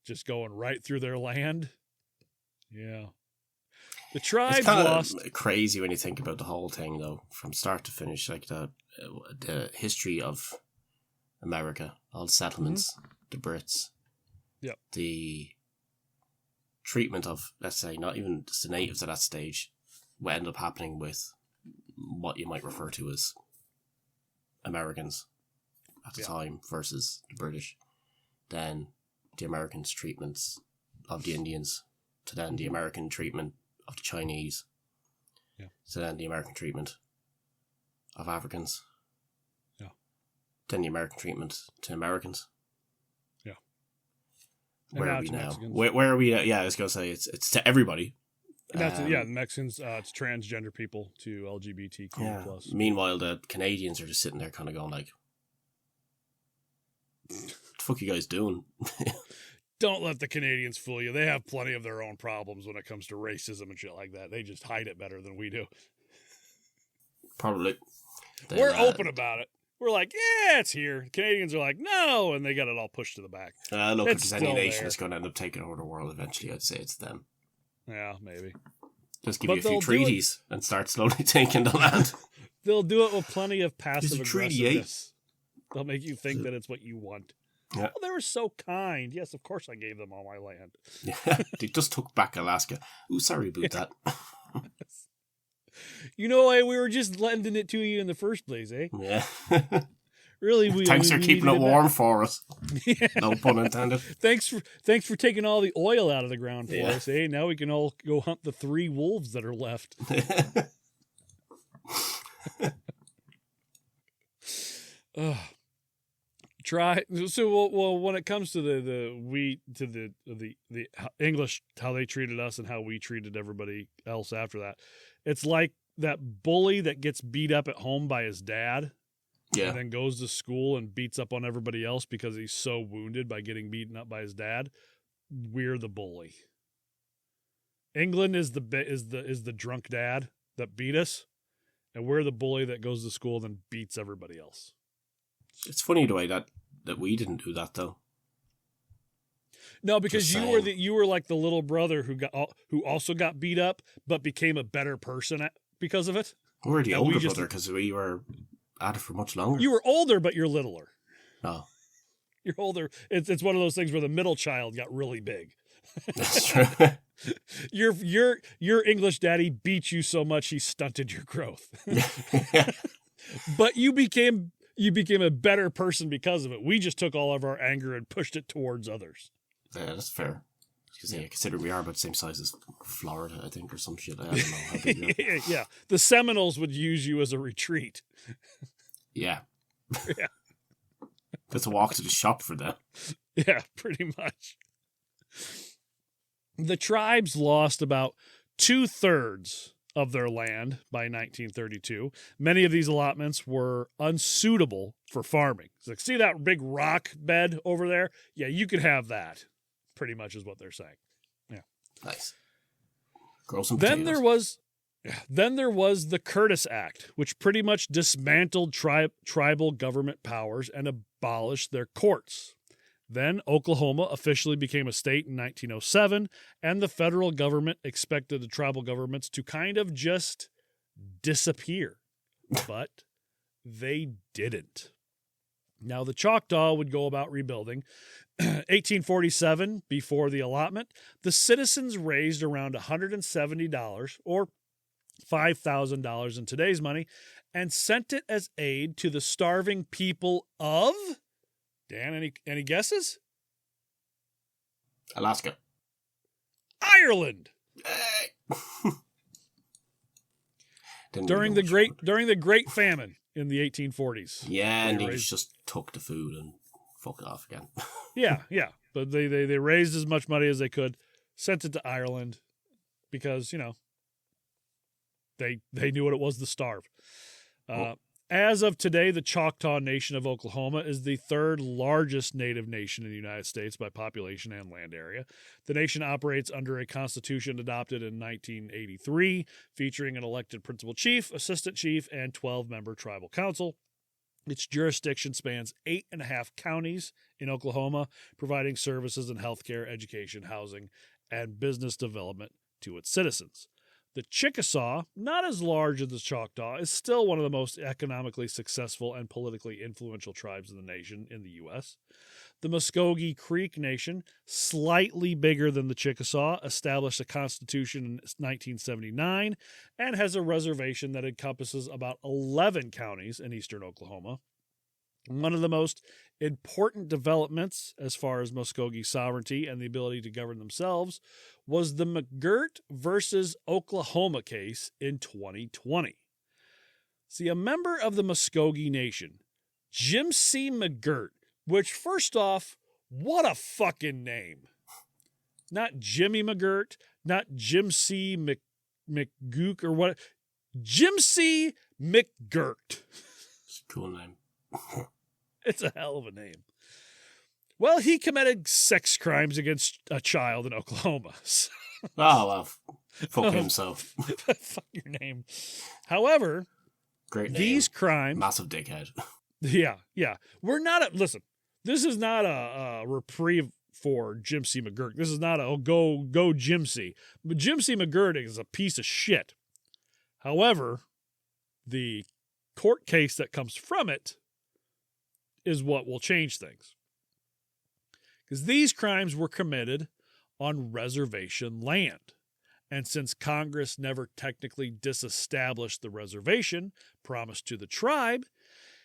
Just going right through their land. Yeah. The tribes it's kind lost. Of crazy when you think about the whole thing, though, from start to finish. Like the history of America, all the settlements, the Brits, the treatment of, let's say, not even just the natives at that stage, what ended up happening with what you might refer to as Americans at the time versus the British. Then the Americans' treatments of the Indians, to then the American treatment of the Chinese, to then the American treatment of Africans, than the American treatment to Americans. Yeah. Where are we now? Where are we? Yeah, I was going to say it's to everybody. And that's the Mexicans, it's transgender people to LGBTQ plus. Meanwhile, the Canadians are just sitting there kind of going like, what the fuck are you guys doing? Don't let the Canadians fool you. They have plenty of their own problems when it comes to racism and shit like that. They just hide it better than we do. Probably. We're open about it. We're like, yeah, it's here. Canadians are like, no, and they got it all pushed to the back. Look, if there's any nation that's going to end up taking over the world eventually, I'd say it's them. Yeah, maybe. Just give you a few treaties and start slowly taking the land. They'll do it with plenty of passive aggressiveness. Treaty 8. They'll make you think that it's what you want. Yeah. Oh, they were so kind. Yes, of course I gave them all my land. Yeah, they just took back Alaska. Ooh, sorry about that. You know, we were just lending it to you in the first place, eh? Yeah. Really, thanks for keeping it warm for us. Yeah. No pun intended. Thanks for taking all the oil out of the ground for us, eh? Now we can all go hunt the 3 wolves that are left. Well, when it comes to the English, how they treated us and how we treated everybody else after that, it's like that bully that gets beat up at home by his dad. Yeah. And then goes to school and beats up on everybody else because he's so wounded by getting beaten up by his dad. We're the bully. England is the drunk dad that beat us, and we're the bully that goes to school and then beats everybody else. It's funny the way that we didn't do that though. No, because you were like the little brother who also got beat up but became a better person because of it. We're the older brother because we were at it for much longer. You were older, but you're littler. Oh. You're older. It's one of those things where the middle child got really big. That's true. Your English daddy beat you so much he stunted your growth. But you became a better person because of it. We just took all of our anger and pushed it towards others. Yeah, that's fair. Consider we are about the same size as Florida, I think, or some shit. I don't know how big we are. Yeah, the Seminoles would use you as a retreat. Yeah. Yeah. That's a walk to the shop for them. Yeah, pretty much. The tribes lost about 2/3 of their land by 1932. Many of these allotments were unsuitable for farming. It's like, see that big rock bed over there? Yeah, you could have that. Pretty much is what they're saying. Yeah. Nice. Grow some potatoes. Then there was the Curtis Act, which pretty much dismantled tribal government powers and abolished their courts. Then Oklahoma officially became a state in 1907, and the federal government expected the tribal governments to kind of just disappear. But they didn't. Now, the Choctaw would go about rebuilding. 1847, before the allotment, the citizens raised around $170, or $5,000 in today's money, and sent it as aid to the starving people of... Dan, any guesses? Alaska. Ireland. During the Great Famine in the 1840s. Yeah, and they just took the food and fuck off again. Yeah. But they raised as much money as they could, sent it to Ireland because, they knew what it was to starve. As of today, the Choctaw Nation of Oklahoma is the 3rd largest native nation in the United States by population and land area. The nation operates under a constitution adopted in 1983, featuring an elected principal chief, assistant chief, and 12-member tribal council. Its jurisdiction spans 8.5 counties in Oklahoma, providing services in healthcare, education, housing, and business development to its citizens. The Chickasaw, not as large as the Choctaw, is still one of the most economically successful and politically influential tribes in the nation in the U.S. The Muscogee Creek Nation, slightly bigger than the Chickasaw, established a constitution in 1979 and has a reservation that encompasses about 11 counties in eastern Oklahoma. One of the most important developments as far as Muskogee sovereignty and the ability to govern themselves was the McGirt versus Oklahoma case in 2020. See, a member of the Muskogee Nation Jim C. McGirt, which, first off, what a fucking name. Not Jimmy McGirt, not Jim C. McGook or what. Jim C. McGirt. It's a cool name. It's a hell of a name. Well, he committed sex crimes against a child in Oklahoma. Oh, well, fuck himself. Fuck your name. However, great name. These crimes... Massive dickhead. Yeah. We're not listen, this is not a reprieve for Jim C. McGirt. This is not a go Jim C. But Jim C. McGirt is a piece of shit. However, the court case that comes from it is what will change things. Because these crimes were committed on reservation land. And since Congress never technically disestablished the reservation promised to the tribe,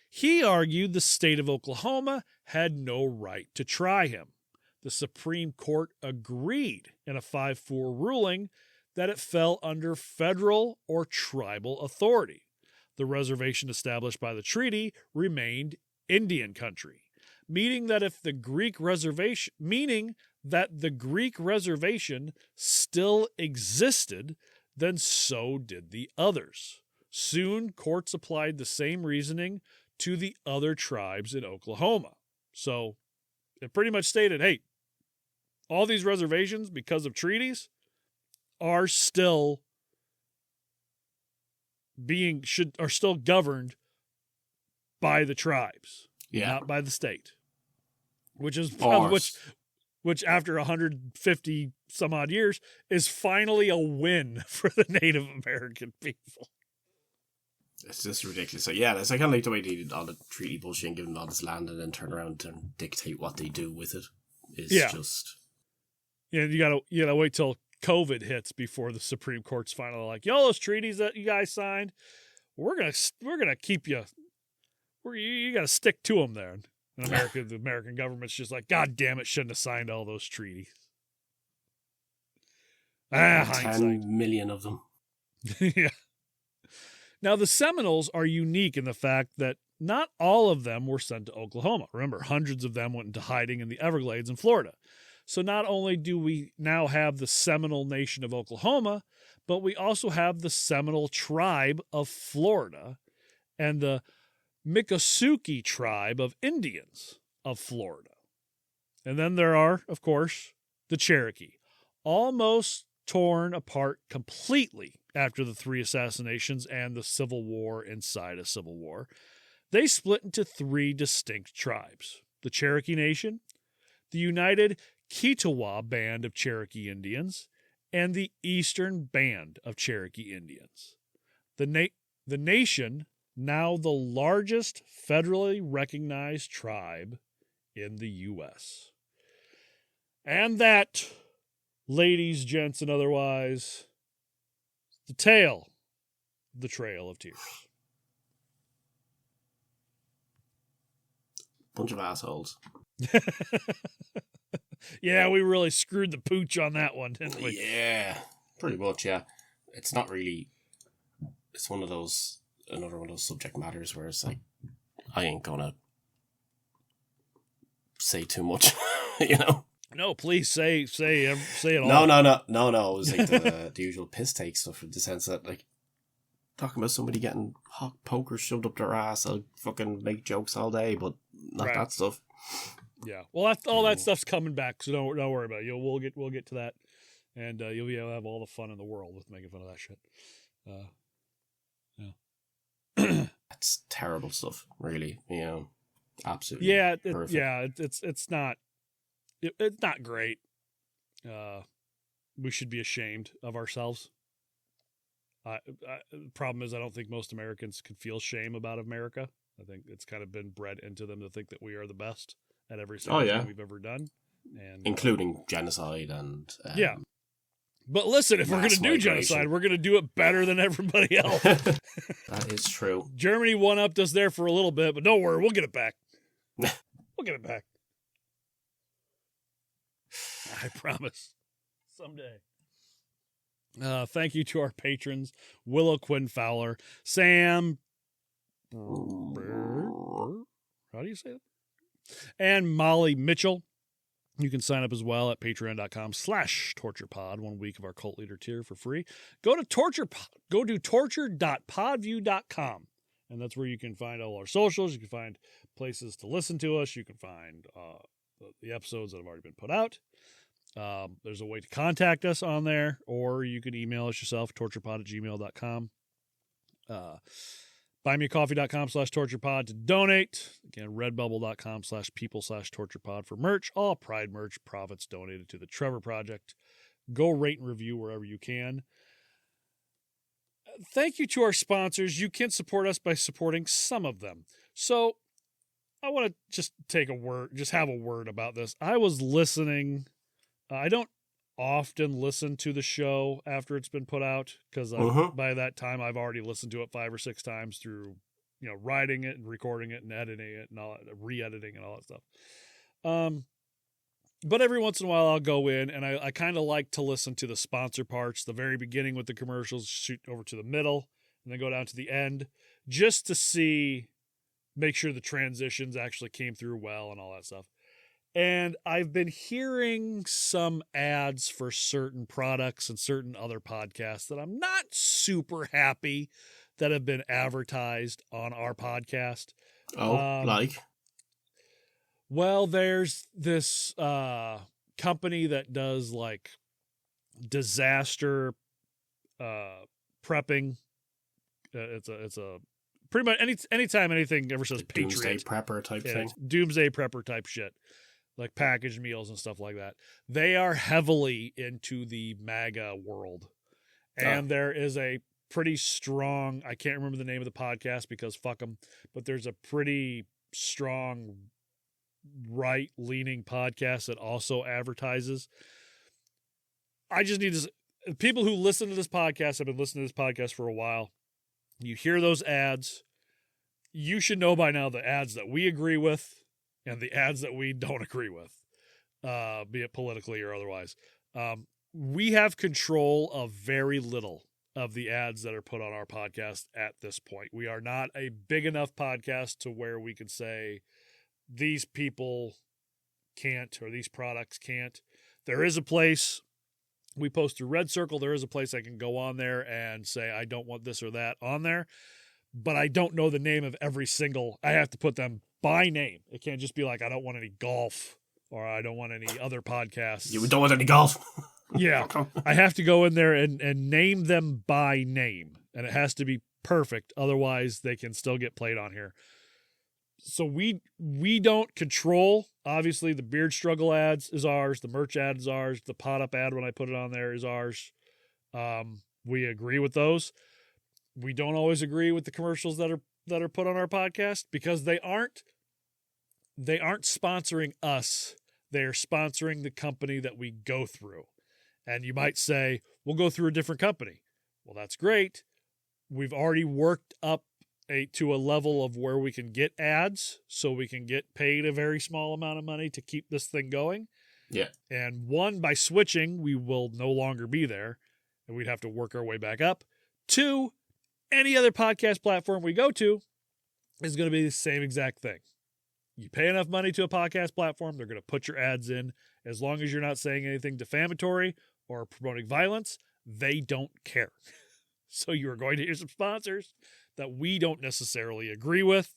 he argued the state of Oklahoma had no right to try him. The Supreme Court agreed in a 5-4 ruling that it fell under federal or tribal authority. The reservation established by the treaty remained Indian country, meaning that the Greek reservation still existed, then so did the others. Soon, courts applied the same reasoning to the other tribes in Oklahoma. So it pretty much stated, hey, all these reservations, because of treaties, are still governed by the tribes, not by the state. Which after 150 some odd years is finally a win for the Native American people. It's just ridiculous. So yeah, it's like kind of like the way they did all the treaty bullshit and give them all this land and then turn around and dictate what they do with it. Just... Yeah, you gotta wait till COVID hits before the Supreme Court's finally like, yo, those treaties that you guys signed, we're gonna keep you. You gotta stick to them there. And the American government's just like, God damn it, shouldn't have signed all those treaties. 10 million of them. Yeah. Now, the Seminoles are unique in the fact that not all of them were sent to Oklahoma. Remember, hundreds of them went into hiding in the Everglades in Florida. So not only do we now have the Seminole Nation of Oklahoma, but we also have the Seminole tribe of Florida and the Miccosukee tribe of Indians of Florida. And then there are, of course, the Cherokee, almost torn apart completely after the 3 assassinations and the Civil War inside a Civil War. They split into 3 distinct tribes: the Cherokee Nation, the United Kiowa Band of Cherokee Indians, and the Eastern Band of Cherokee Indians. The nation, now the largest federally recognized tribe in the U.S. And that, ladies, gents, and otherwise, the tale of the Trail of Tears. Bunch of assholes. Yeah, we really screwed the pooch on that one, didn't we? Yeah, pretty much, yeah. It's not really... It's another one of those subject matters where it's like, I ain't gonna say too much, you know? No, please say it all. No. It was like the usual piss take stuff, in the sense that, like, talking about somebody getting hot poker shoved up their ass, I'll fucking make jokes all day, but not that stuff. Yeah, well, all that stuff's coming back, so don't worry about it. We'll get to that, and you'll be able to have all the fun in the world with making fun of that shit. Yeah, that's terrible stuff, really. You know, absolutely. Yeah, it's not great. We should be ashamed of ourselves. The problem is, I don't think most Americans can feel shame about America. I think it's kind of been bred into them to think that we are the best at every single thing we've ever done, and including genocide and yeah. But listen, if we're going to do genocide, we're going to do it better than everybody else. That is true. Germany one-upped us there for a little bit, but don't worry, we'll get it back. We'll get it back. I promise. Someday. Thank you to our patrons, Willow Quinn Fowler, Sam How do you say that? And Molly Mitchell. You can sign up as well at patreon.com/torturepod. 1 week of our cult leader tier for free. Go to torture.podview.com. And that's where you can find all our socials. You can find places to listen to us. You can find the episodes that have already been put out. There's a way to contact us on there, or you can email us yourself, torturepod@gmail.com. Buymeacoffee.com/torturepod to donate. Again, redbubble.com/people/torturepod for merch. All Pride merch profits donated to the Trevor Project. Go rate and review wherever you can. Thank you to our sponsors. You can support us by supporting some of them. So I want to just have a word about this. I was listening. I don't often listen to the show after it's been put out because by that time I've already listened to it 5 or 6 times through, writing it and recording it and editing it and all re-editing and all that stuff. But every once in a while I'll go in and I kind of like to listen to the sponsor parts, the very beginning with the commercials, shoot over to the middle and then go down to the end just to make sure the transitions actually came through well and all that stuff. And I've been hearing some ads for certain products and certain other podcasts that I'm not super happy that have been advertised on our podcast. Like? Well, there's this company that does like disaster prepping. It's a pretty much anytime anything ever says Patriot. Doomsday prepper type thing. Doomsday prepper type shit. Like packaged meals and stuff like that. They are heavily into the MAGA world. And there is a pretty strong, I can't remember the name of the podcast because fuck them, but there's a pretty strong right-leaning podcast that also advertises. I just need to, people who listen to this podcast have been listening to this podcast for a while. You hear those ads. You should know by now the ads that we agree with and the ads that we don't agree with, be it politically or otherwise. We have control of very little of the ads that are put on our podcast at this point. We are not a big enough podcast to where we can say these people can't or these products can't. There is a place, we post through Red Circle, there is a place I can go on there and say I don't want this or that on there, but I don't know the name of every single, I have to put them by name. It can't just be like, I don't want any golf or I don't want any other podcasts. You don't want any golf? Yeah. I have to go in there and name them by name. And it has to be perfect. Otherwise, they can still get played on here. So we don't control. Obviously, the Beard Struggle ads is ours. The merch ad is ours. The Pot Up ad, when I put it on there, is ours. We agree with those. We don't always agree with the commercials that are put on our podcast because they aren't sponsoring us. They are sponsoring the company that we go through. And you might say, we'll go through a different company. Well, that's great. We've already worked up to a level of where we can get ads so we can get paid a very small amount of money to keep this thing going. Yeah. And one, by switching, we will no longer be there and we'd have to work our way back up. 2, any other podcast platform we go to is going to be the same exact thing. You pay enough money to a podcast platform, they're going to put your ads in. As long as you're not saying anything defamatory or promoting violence, they don't care. So you are going to hear some sponsors that we don't necessarily agree with.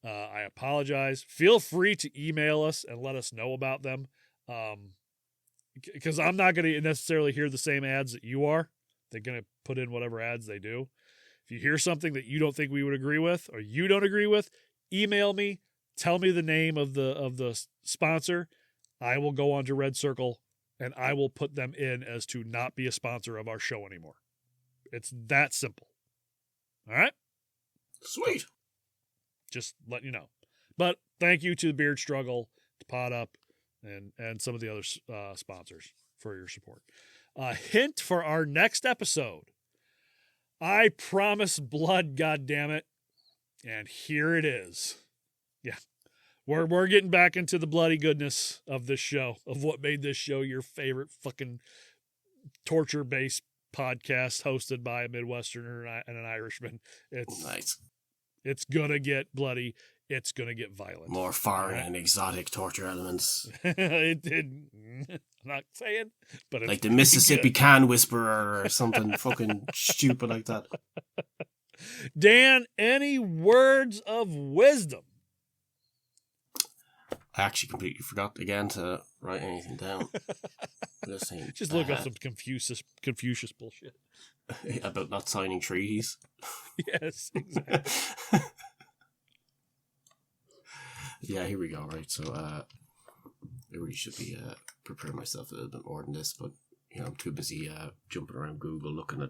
I apologize. Feel free to email us and let us know about them. Because I'm not going to necessarily hear the same ads that you are. They're going to put in whatever ads they do. If you hear something that you don't think we would agree with or you don't agree with, email me. Tell me the name of the sponsor. I will go on to Red Circle and I will put them in as to not be a sponsor of our show anymore. It's that simple. All right? Sweet. Just letting you know. But thank you to the Beard Struggle, to Pot Up, and some of the other sponsors for your support. A hint for our next episode. I promise blood, goddammit. And here it is. Yeah. We're getting back into the bloody goodness of this show, of what made this show your favorite fucking torture-based podcast hosted by a Midwesterner and an Irishman. It's nice. It's gonna get bloody. it's going to get violent. More foreign and exotic torture elements. It did. I'm not saying, but it's like the Mississippi Can Whisperer or something fucking stupid like that. Dan, any words of wisdom? I actually completely forgot again to write anything down. Just look up some Confucius bullshit. About not signing treaties. Yes, exactly. Yeah, here we go, right? So, I really should be preparing myself a little bit more than this, but, you know, I'm too busy jumping around Google looking at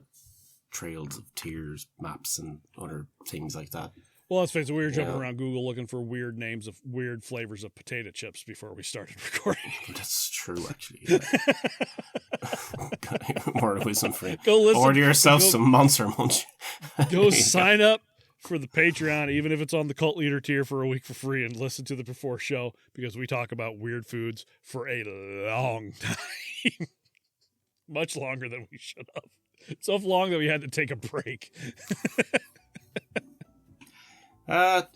trails of tears, maps, and other things like that. Well, let's face it, we were jumping around Google looking for weird names of weird flavors of potato chips before we started recording. That's true, actually. Yeah. More wisdom for you. Go listen. Order yourself some Monster Munch. Go sign up for the Patreon, even if it's on the Cult Leader tier, for a week for free, and listen to the Before Show, because we talk about weird foods for a long time. Much longer than we should have. So long that we had to take a break.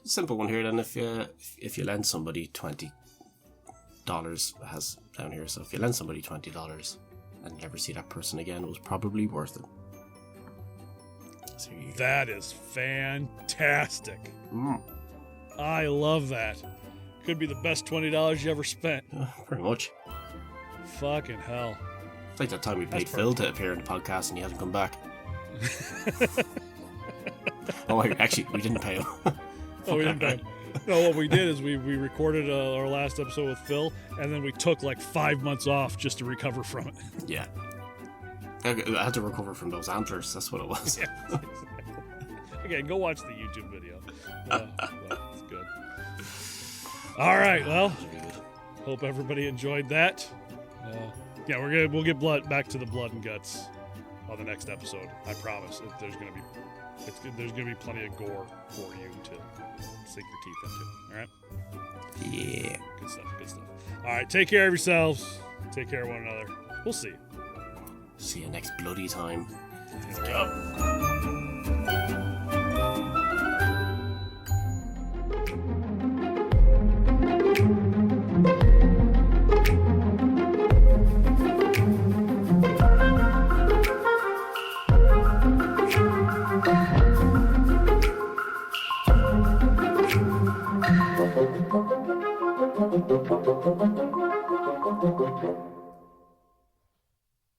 Simple one here then. If you lend somebody $20, has down here. So if you lend somebody $20 and never see that person again, it was probably worth it. So that is fantastic. I love that. Could be the best $20 you ever spent. Pretty much. Fucking hell. It's like that time we paid Phil to appear in the podcast and he hasn't come back. Oh, actually, we didn't pay him. Oh, we didn't pay him. No, what we did is we recorded our last episode with Phil, and then we took like 5 months off just to recover from it. Yeah. I had to recover from those antlers. That's what it was. Yeah, exactly. Again, go watch the YouTube video. It's good. All right, well, hope everybody enjoyed that. Yeah, we'll get back to the blood and guts on the next episode. I promise. There's gonna be plenty of gore for you to sink your teeth into. All right. Yeah. Good stuff. All right. Take care of yourselves. Take care of one another. We'll see you. See you next bloody time. Let's go. Thank you.